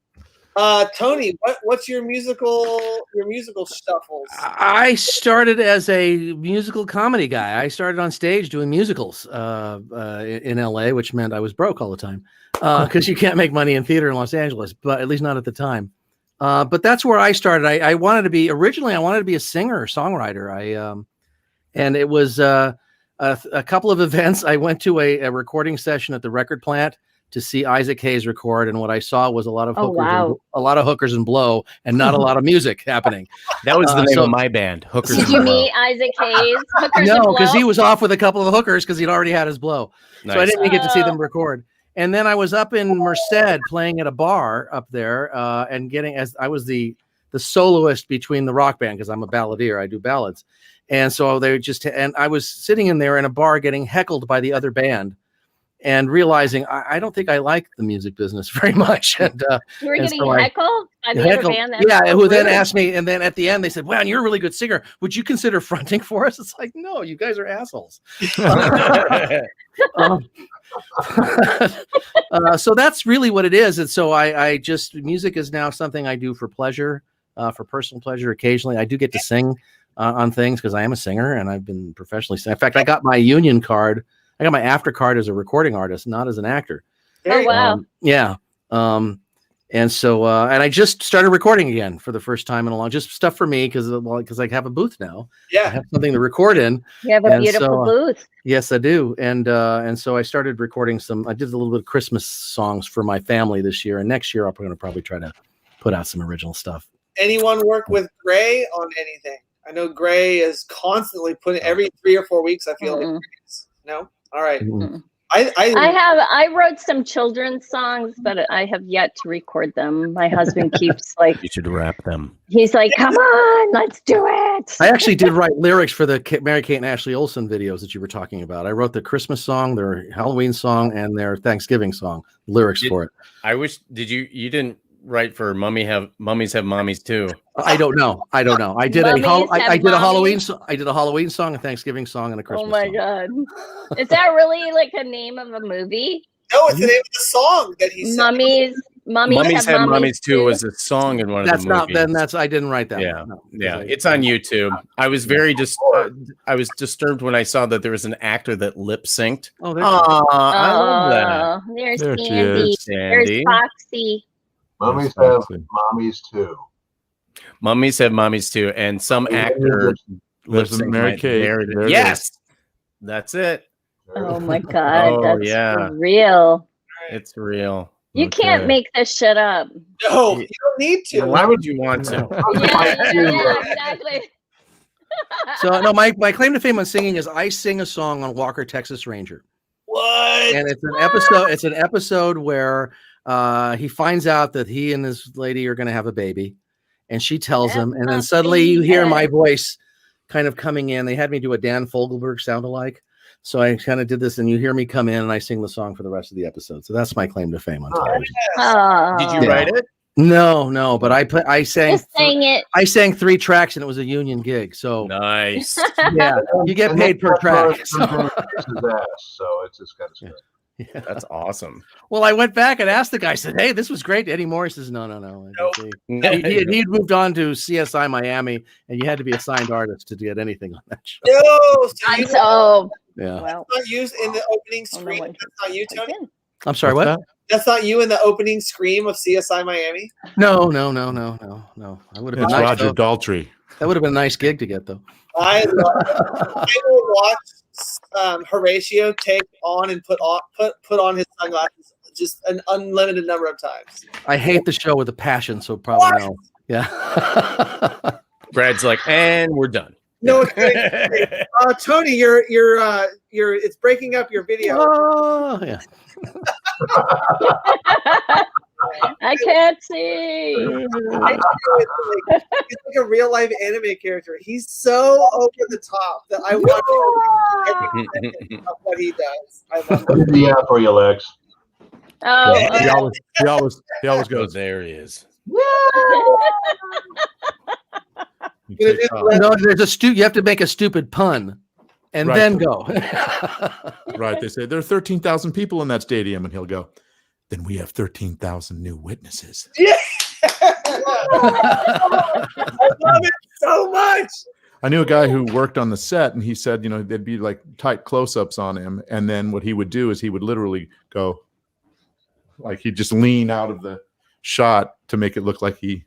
Tony, what's your musical shuffles? I started as a musical comedy guy. I started on stage doing musicals in LA, which meant I was broke all the time because you can't make money in theater in Los Angeles, but at least not at the time. But that's where I started. I wanted to be a singer or songwriter. And it was a couple of events. I went to a recording session at the record plant to see Isaac Hayes record, and what I saw was a lot of hookers and blow, and not a lot of music happening. That was the name of my band, Hookers. Did and you Blow. meet Isaac Hayes? Hookers and No, Blow? because he was off with a couple of hookers because he'd already had his blow. So I Nice. didn't even get to see them record. And then I was up in Merced playing at a bar up there, and as I was the soloist between the rock band because I'm a balladeer, I do ballads, and so and I was sitting in there in a bar getting heckled by the other band, and realizing I don't think I like the music business very much. And You were and getting so heckled by the other band? That's yeah, so who then rude. asked me, and then at the end they said, "Wow, you're a really good singer. Would you consider fronting for us?" It's like, no, you guys are assholes. So that's really what it is. And so I just, music is now something I do for pleasure, for personal pleasure. Occasionally I do get to sing on things because I am a singer and I've been professionally singing. In fact, I got my union card. I got my after card as a recording artist, not as an actor. Oh, wow. Yeah. And so, and I just started recording again for the first time in a long, just stuff for me because I have a booth now. Yeah. I have something to record in. You have a And beautiful so, booth. Yes, I do. And so I started recording I did a little bit of Christmas songs for my family this year. And next year, I'm going to probably try to put out some original stuff. Anyone work with Gray on anything? I know Gray is constantly putting every 3 or 4 weeks. I feel like no. All right. Mhm. I wrote some children's songs, but I have yet to record them. My husband keeps like, You should rap them. he's like, come on, let's do it. I actually did write lyrics for the Mary-Kate and Ashley Olsen videos that you were talking about. I wrote the Christmas song, their Halloween song, and their Thanksgiving song, lyrics for it. I wish, you didn't write for Mummies Have Mommies Too. I don't know. I did Mummies I have did a Halloween mommies? song. I did a Halloween song, a Thanksgiving song, and a Christmas Oh my song. God. Is that really like a name of a movie? No, it's the name of the song that he said. Mummies Have Mommies Too was a song in one of That's the not. movies. Then that's. I didn't write that. Yeah, one, no, yeah, because it's on YouTube. I was very I was disturbed when I saw that there was an actor that lip synced. Oh, there's I love that. There's There she Sandy. is, There's Sandy. Foxy. Mummies That's have fancy. mommies too. Mummies Have Mommies Too, and some actor lip There's a synced Mary my Kate. narrative. There it Yes, that's it. Oh my God. Oh, That's yeah. real. It's real. You can't Okay. make this shit up. No, you don't need to. Why would you want to? Yeah, exactly. So no, my claim to fame on singing is I sing a song on Walker, Texas Ranger, What? and it's an episode. It's an episode where he finds out that he and his lady are going to have a baby, And she tells him, and then That's suddenly you hear my good. voice kind of coming in. They had me do a Dan Fogelberg sound-alike. So I kind of did this, and you hear me come in, and I sing the song for the rest of the episode. So that's my claim to fame on television. Did you write it? No, but I sang. Just sang it. I sang 3 tracks, and it was a union gig. So Nice. yeah, you get paid per track. So it's just kind of stuff. Yeah. That's awesome. Well, I went back and asked the guy. I said, "Hey, this was great." Eddie Morris says, "No." He'd moved on to CSI Miami, and you had to be a signed artist to get anything on that show. No, Yeah. Well, not used in the opening Oh, no scream. one- That's not you, Tony. I'm sorry. What's What? that? That's not you in the opening scream of CSI Miami. No. I would have been It's nice. Roger Though. Daltrey. That would have been a nice gig to get, though. I will watch Horatio take on and put on his sunglasses just an unlimited number of times. I hate the show with a passion, so probably no. Yeah. Brad's like, and we're done. No, Tony, you're it's breaking up your video. Oh, yeah. I can't see. He's like a real life anime character. He's so over the top that I want every second of what he does. I love it. Yeah, for you, Lex. He Oh, always Oh, goes. there he is. He takes off. No, there's you have to make a stupid pun and Right. then go. Right. They say there are 13,000 people in that stadium, and he'll go, then we have 13,000 new witnesses. Yeah. I love it so much. I knew a guy who worked on the set, and he said, there'd be like tight close-ups on him, and then what he would do is he would literally go, like he'd just lean out of the shot to make it look like he.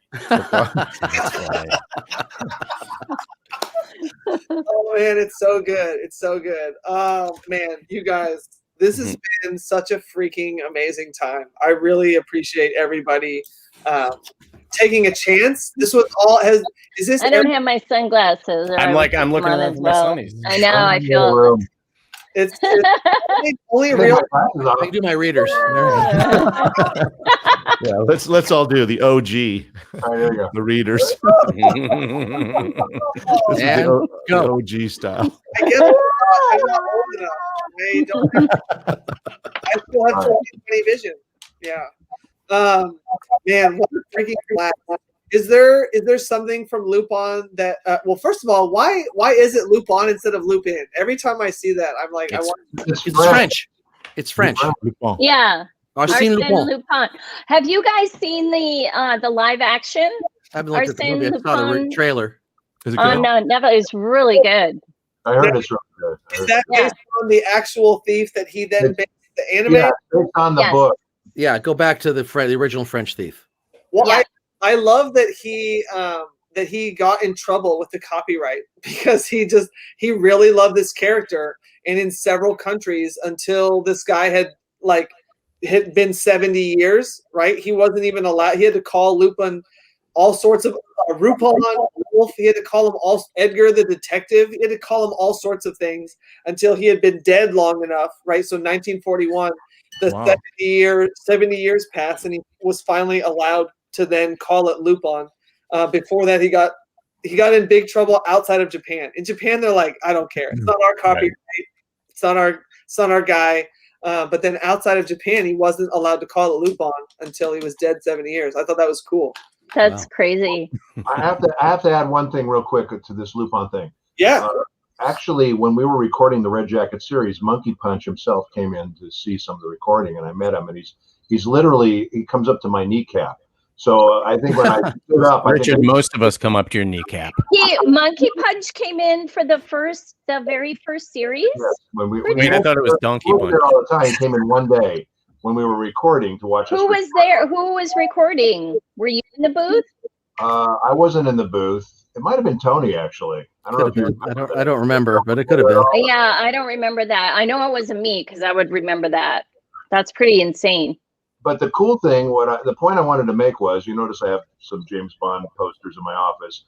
Oh man, it's so good. It's so good. Oh man, you guys, this has been such a freaking amazing time. I really appreciate everybody taking a chance. This was all has. Is this? I don't have my sunglasses. or I'm I would looking put them on around as for my well. sunnies. I know. I feel. It's only real. I do my readers. Yeah, let's all do the OG, All right, there you go. the readers. This is And the go. OG style. I guess I'm not old enough. I don't. I still have 20/20 vision. Yeah. Man, what a freaking blast. Is there something from Lupin that? Well, first of all, why is it Lupin instead of Lupin? Every time I see that, I'm like, I want. It's French. It's French. Lupin. Yeah. Arsène Arsène Lupin. Lupin. Have you guys seen the live action? I haven't looked at the movie. I Arsène saw the Lupin. trailer. Is it Oh good? no, never. It's really good. I heard it's really good. Is that based on the actual thief that he then based the anime? Yeah, based on the Yes. book. Yeah, go back to the original French thief. Well, Yeah. I love that he got in trouble with the copyright because he really loved this character, and in several countries until this guy had been 70 years, right? He wasn't even allowed. He had to call Lupin all sorts of Rupon, Wolf. He had to call him all Edgar the detective. He had to call him all sorts of things until he had been dead long enough, right? So 1941, the Wow. 70 years passed, and he was finally allowed to then call it Lupin. Before that, he got in big trouble outside of Japan. In Japan, they're like, I don't care. It's not our copyright. It's not our guy. But then outside of Japan, he wasn't allowed to call it Lupin until he was dead 70 years. I thought that was cool. That's crazy. I have to add one thing real quick to this Lupin thing. Yeah. Actually, when we were recording the Red Jacket series, Monkey Punch himself came in to see some of the recording, and I met him, and he's literally, he comes up to my kneecap. So I think when I stood up, Richard, most of us come up to your kneecap. Monkey Punch came in for the very first series. Yes, when I thought it was Donkey we were Punch. there all the time. He came in one day when we were recording to watch us. Who was there? Who was recording? Were you in the booth? I wasn't in the booth. It might have been Tony, actually. I don't know if you remember. I don't remember, but it could have been. Yeah, I don't remember that. I know it wasn't me because I would remember that. That's pretty insane. But the cool thing, the point I wanted to make was, you notice I have some James Bond posters in my office.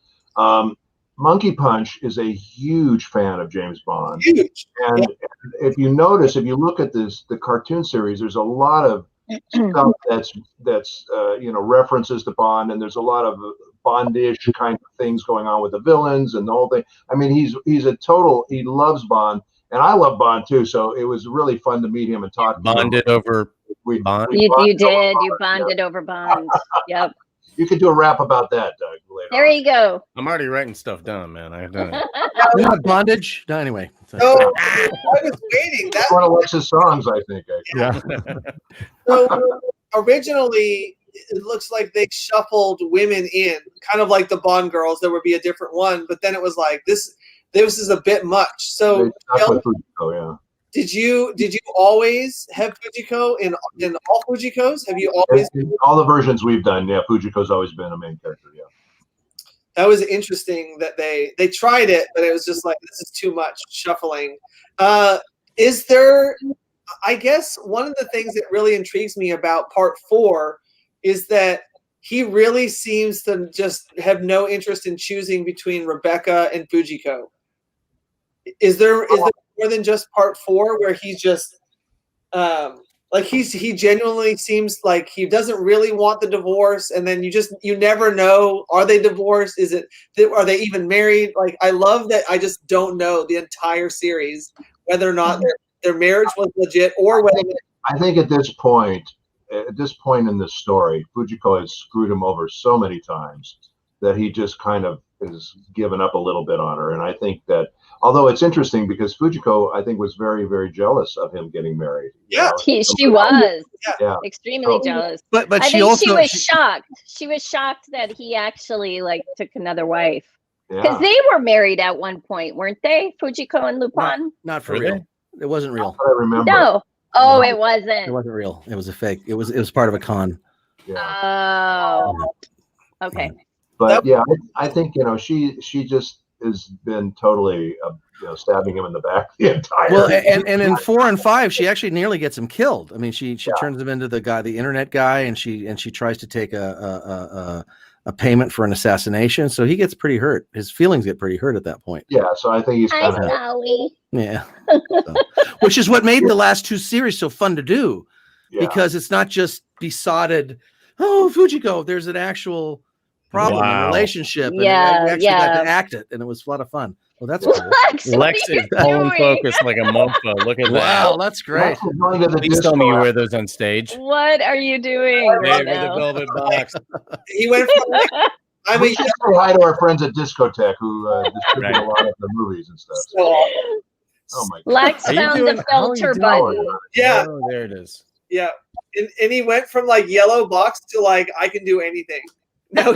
Monkey Punch is a huge fan of James Bond. Huge. And if you notice, if you look at the cartoon series, there's a lot of stuff that's references to Bond, and there's a lot of Bondish kind of things going on with the villains and the whole thing. I mean, he loves Bond, and I love Bond too. So it was really fun to meet him and talk. Bonded over Bond. You did. You bonded over Bond. Yep. You could do a rap about that, Doug. There you go. I'm already writing stuff down, man. I've done it. Not bondage. No, anyway. No, I was waiting. That's one of Lex's songs, I think. Yeah. So originally, it looks like they shuffled women in, kind of like the Bond girls. There would be a different one, but then it was like this is a bit much. So, Fujiko, did you always have Fujiko in all Fujikos? Have you always? In all the versions we've done, yeah, Fujiko's always been a main character. Yeah. That was interesting that they tried it, but it was just like, this is too much shuffling. Is there? I guess one of the things that really intrigues me about Part 4 is that he really seems to just have no interest in choosing between Rebecca and Fujiko. Is there more than just Part 4 where he's just like he genuinely seems like he doesn't really want the divorce, and then you never know, are they divorced? Are they even married? Like, I love that I just don't know the entire series whether or not their marriage was legit or whether. I think at this point in this story, Fujiko has screwed him over so many times that he just kind of is given up a little bit on her. And I think that, although it's interesting because Fujiko, I think, was very, very jealous of him getting married. Yeah, she was extremely So, jealous. But I she think also she was shocked. She was shocked that he actually took another wife, because they were married at one point, weren't they? Fujiko and Lupin. Not for real. It wasn't real. I remember. No. Oh, it wasn't. It wasn't real. It was a fake. It was part of a con. Yeah. Oh. Okay. But yeah, I think she just has been totally stabbing him in the back the entire. Well, and in 4 and 5, she actually nearly gets him killed. I mean, she turns him into the internet guy, and she tries to take a payment for an assassination. So he gets pretty hurt. His feelings get pretty hurt at that point. Yeah, so I think he's kind of. Yeah. So, which is what made the last 2 series so fun to do, because it's not just besotted. Oh, Fujiko, there's an actual problem in the relationship. And we actually got to act it, and it was a lot of fun. Well, that's cool. Lex is pulling focus like a mofo. Look at that. Wow, that's great. Please tell me you wear those on stage. What are you doing right now? The velvet box. He went from We should say hi to our friends at Discotheque who distribute a lot of the movies and stuff. Oh my God. Lex found the filter button. Yeah. Oh, there it is. Yeah. And he went from yellow box to I can do anything. Now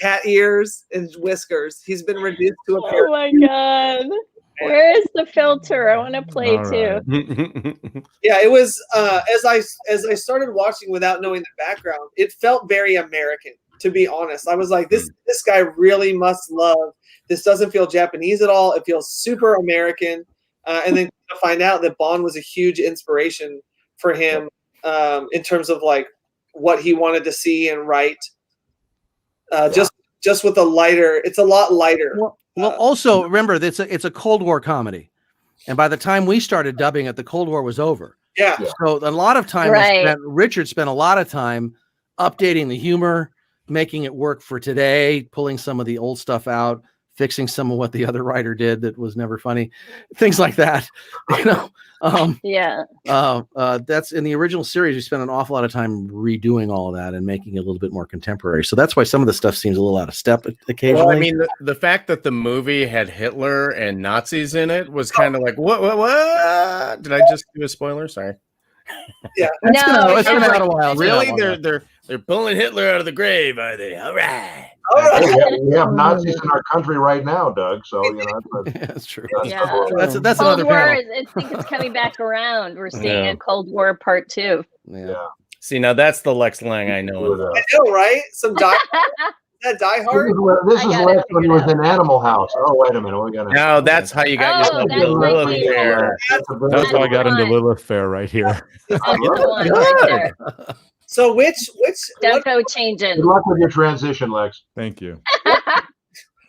cat ears and whiskers. He's been reduced to a pair. Oh my God. Where is the filter? I want to play too. Yeah, it was as I started watching without knowing the background, it felt very American, to be honest. I was like, this guy really must love. This doesn't feel Japanese at all. It feels super American. And then to find out that Bond was a huge inspiration for him in terms of what he wanted to see and write. Just with a lighter, it's a lot lighter. Well, also remember that it's a Cold War comedy, and by the time we started dubbing it, the Cold War was over. Yeah. So a lot of time, Ricahrd spent a lot of time updating the humor, making it work for today, pulling some of the old stuff out, fixing some of what the other writer did that was never funny, things like that. That's in the original series. We spent an awful lot of time redoing all of that and making it a little bit more contemporary. So that's why some of the stuff seems a little out of step occasionally. Well, I mean, the fact that the movie had Hitler and Nazis in it was kind of like, what? Did I just do a spoiler? Sorry. Yeah. It's been out a while. Really? They're pulling Hitler out of the grave, are they? All right. We have Nazis in our country right now, Doug. So that's true. That's another War. panel. I think it's coming back around. We're seeing a Cold War Part 2. Yeah. See, now that's the Lex Lang I know. I know, right? Some Die Hard. This is Lex when he was in Animal House. Oh, wait a minute. We got to. Now that's how you got yourself into Lilith Fair. That's how I got into Lilith Fair right here. So which don't go changing. Good luck with your transition, Lex. Thank you.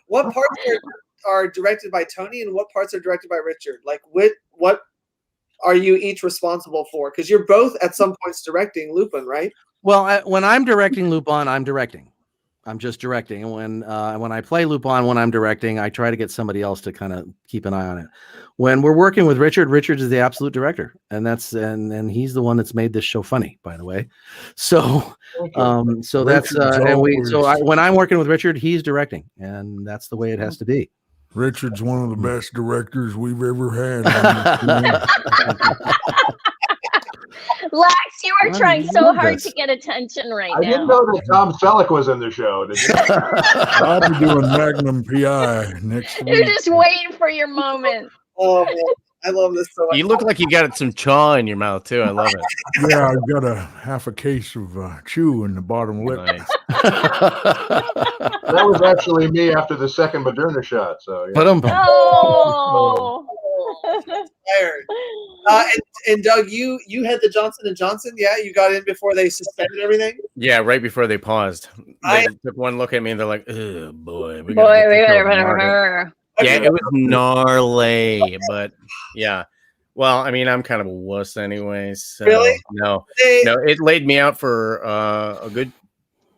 What parts are directed by Tony and what parts are directed by Ricahrd? What are you each responsible for? Because you're both at some points directing Lupin, right? Well, when I'm directing Lupin, I'm directing. I'm just directing. And when I play Lupin, when I'm directing, I try to get somebody else to kind of keep an eye on it. When we're working with Ricahrd, Ricahrd is the absolute director, and and he's the one that's made this show funny, by the way. So, that's when I'm working with Ricahrd, he's directing, and that's the way it has to be. Richard's one of the best directors we've ever had. Lex, you are trying so hard to get attention right now. I didn't know that Tom Selleck was in the show. Did you? I'll be doing Magnum PI next week. You're just waiting for your moment. Oh man, I love this so much. You look like you got some chaw in your mouth too. I love it. Yeah, I've got a half a case of chew in the bottom lip. Nice. That was actually me after the second Moderna shot. So yeah. Oh. And Doug, you had the Johnson & Johnson. Yeah, you got in before they suspended everything. Yeah, right before they paused. They took one look at me and they're like, "Oh boy, we yeah, it was gnarly, but yeah. Well, I mean, I'm kind of a wuss anyway. So really? No, it laid me out for a good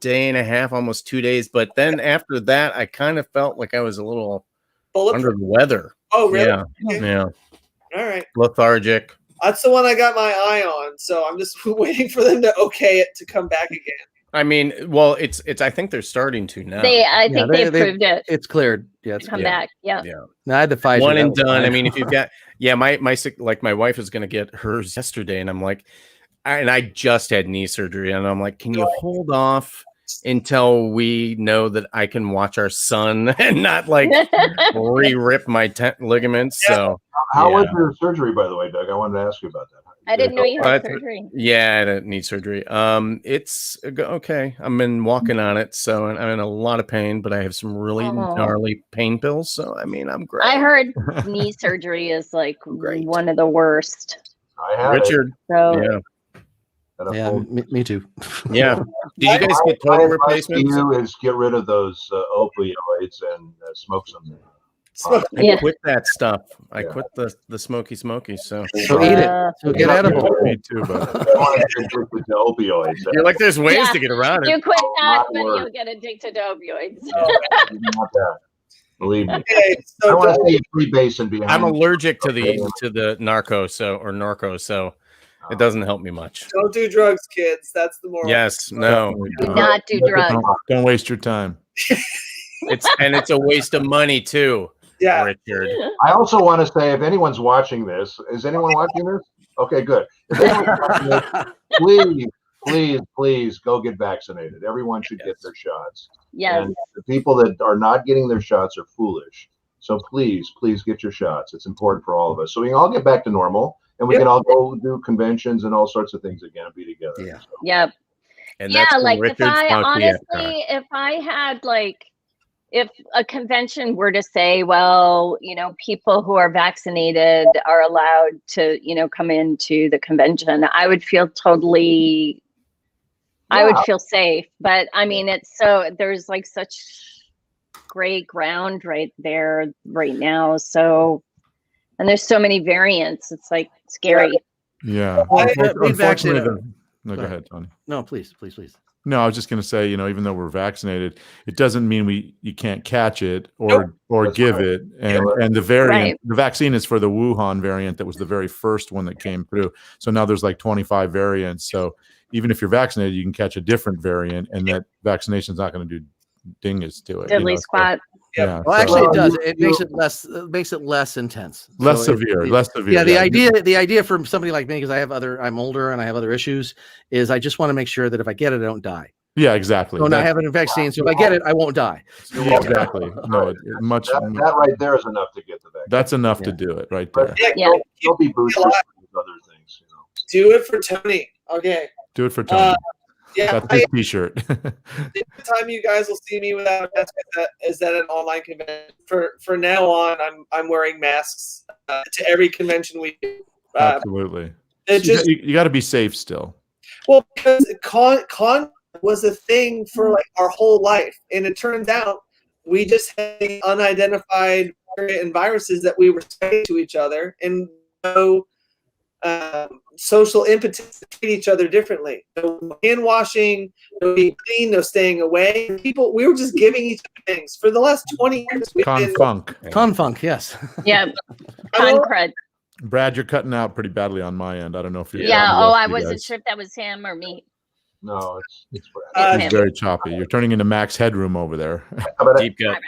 day and a half, almost 2 days. But then after that, I kind of felt like I was a little under the weather. Oh, really? Yeah. Okay. Yeah. All right. Lethargic. That's the one I got my eye on. So I'm just waiting for them to okay it to come back again. I mean, well, it's. I think they're starting to now. I think they approved it. It's cleared. Yeah, come back. Yeah. No, I had the Pfizer. One and done. I mean, if you've got, my wife is going to get hers yesterday, and I'm like, I just had knee surgery, and I'm like, can you hold off until we know that I can watch our son and not like re-rip my ligaments? Yeah. So, how was your surgery, by the way, Doug? I wanted to ask you about that. I didn't know you had surgery. Yeah, I didn't need surgery. It's okay. I've been walking on it, so I'm in a lot of pain, but I have some really gnarly pain pills. So I mean, I'm great. I heard knee surgery is like one of the worst. I have Ricahrd. So yeah, me too. Yeah. Did you guys get total replacements? Is get rid of those opioids and smoke some. I quit that stuff. I quit the smoky. So eat it. So get edible. Me too, but opioids. You're like, there's ways to get around it. You quit that, but you'll get addicted to opioids. Not that. Believe me. Okay, so I want to see free basin behind. I'm allergic to the narco, so it doesn't help me much. Don't do drugs, kids. That's the moral. Yes, no. Do not do drugs. Don't waste your time. It's a waste of money too. Yeah. Ricahrd. I also want to say, if anyone's watching this, is anyone watching this? Okay, good. If anyone's watching this, please go get vaccinated. Everyone should get their shots. Yes. And the people that are not getting their shots are foolish. So please get your shots. It's important for all of us. So we can all get back to normal, and we can all go do conventions and all sorts of things again and be together. Yeah. So. Yep. And like if I had like, if a convention were to say, well, people who are vaccinated are allowed to, come into the convention, I would feel I would feel safe. But I mean, there's like such gray ground right there right now. So, and there's so many variants. It's like scary. Yeah. Unfortunately, no, go ahead, Tony. No, please. No, I was just going to say, even though we're vaccinated, it doesn't mean you can't catch it or give it. And the variant, the vaccine is for the Wuhan variant that was the very first one that came through. So now there's like 25 variants. So even if you're vaccinated, you can catch a different variant, and that vaccination is not going to do dingus to it. Diddly squat. Yeah. Well, actually, it does. It makes it less intense, less severe. Yeah. The idea for somebody like me, because I'm older and I have other issues, is I just want to make sure that if I get it, I don't die. Yeah, exactly. So I have a vaccine, so if I get it, I won't die. Yeah, exactly. No, that right there is enough to get the vaccine. That's enough to do it right there. You'll be boosted with other things. Do it for Tony. Okay. Do it for Tony. That's his T-shirt. The time you guys will see me without a mask is at an online convention. For now on, I'm wearing masks to every convention we do. Absolutely. You got to be safe still. Well, because con was a thing for like our whole life, and it turns out we just had unidentified and viruses that we were spreading to each other, and social impetus to treat each other differently. No hand washing, no being clean, no staying away. People, we were just giving each other things for the last 20 years. Confunk, yes. Yeah, con crud. Brad, you're cutting out pretty badly on my end. I don't know if you're. Yeah. Oh, I wasn't sure if that was him or me. No, it's Brad. It's very choppy. You're turning into Max Headroom over there. Deep cut.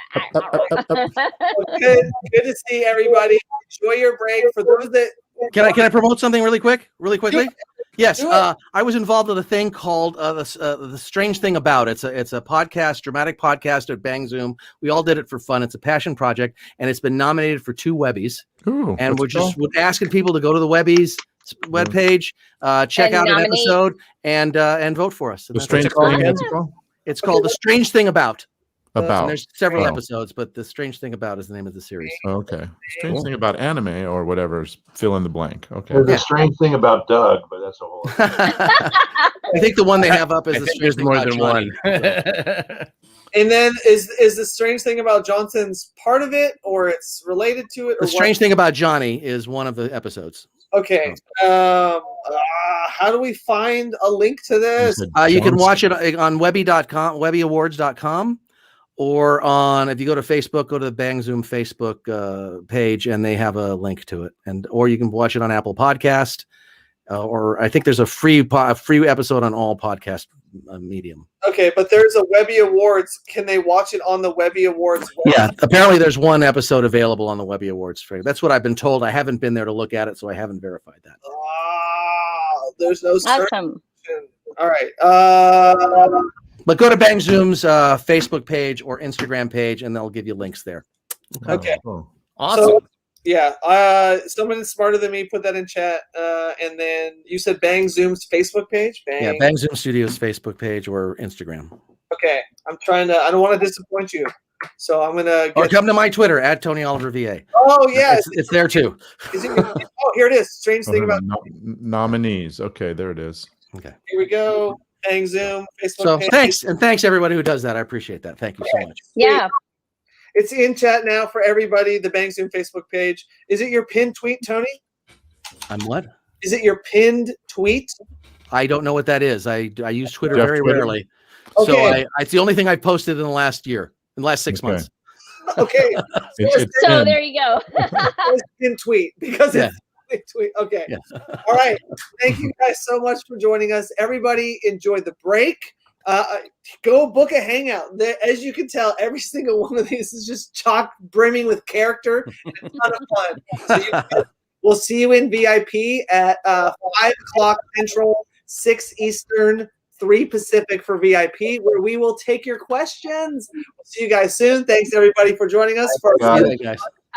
Good to see everybody. Enjoy your break. For those that can I promote something really quickly? Yes, I was involved with a thing called the Strange Thing About. It's a podcast, dramatic podcast at Bang Zoom. We all did it for fun. It's a passion project, and it's been nominated for 2 Webbies. Ooh, and we're asking people to go to the Webbies webpage, check out an episode, and vote for us. The Strange Thing. It's called The Strange Thing About. And there's several episodes, but The Strange Thing About is the name of the series. Okay. Strange Thing About Anime or whatever's fill in the blank. Okay. There's a strange thing about Doug, but that's a whole other I think the one they have up is The Strange Thing more About than Johnny. one. And then is the strange thing about Johnson's part of it, or it's related to it? Or The Strange Thing About Johnny is one of the episodes. Okay. How do we find a link to this? You can watch it on Webby.com, WebbyAwards.com, or if you go to Facebook, go to the Bang Zoom Facebook page, and they have a link to it. Or you can watch it on Apple Podcast, or I think there's a free episode on all podcast medium. Okay, but there's a Webby Awards. Can they watch it on the Webby Awards website? Yeah, apparently there's one episode available on the Webby Awards. That's what I've been told. I haven't been there to look at it, so I haven't verified that. There's no Awesome. All right. But go to Bang Zoom's Facebook page or Instagram page, and they'll give you links there. Okay. Awesome. So, yeah. Someone smarter than me put that in chat. And then you said Bang Zoom's Facebook page? Yeah, Bang Zoom Studios Facebook page or Instagram. Okay. I don't want to disappoint you. So I'm going to Or come to my Twitter, @TonyOliverVA. Oh, yeah. It's there too. Here it is. Strange thing about nominees. Okay, there it is. Okay. Here we go. Bang Zoom, Facebook So page. thanks everybody who does that. I appreciate that. Thank you so much. Yeah. It's in chat now for everybody, the Bang Zoom Facebook page. Is it your pinned tweet, Tony? I'm what? Is it your pinned tweet? I don't know what that is. I use Twitter very rarely. Okay. So it's the only thing I've posted in the last 6 months. Okay. So there you go. It's pinned tweet because it's pinned tweet. Okay. Yeah. All right. Thank you guys so much for joining us. Everybody enjoyed the break. Go book a hangout. As you can tell, every single one of these is just chock brimming with character and a ton of fun. So we'll see you in VIP at 5 o'clock Central, 6 Eastern, 3 Pacific for VIP, where we will take your questions. We'll see you guys soon. Thanks everybody for joining us. See you guys.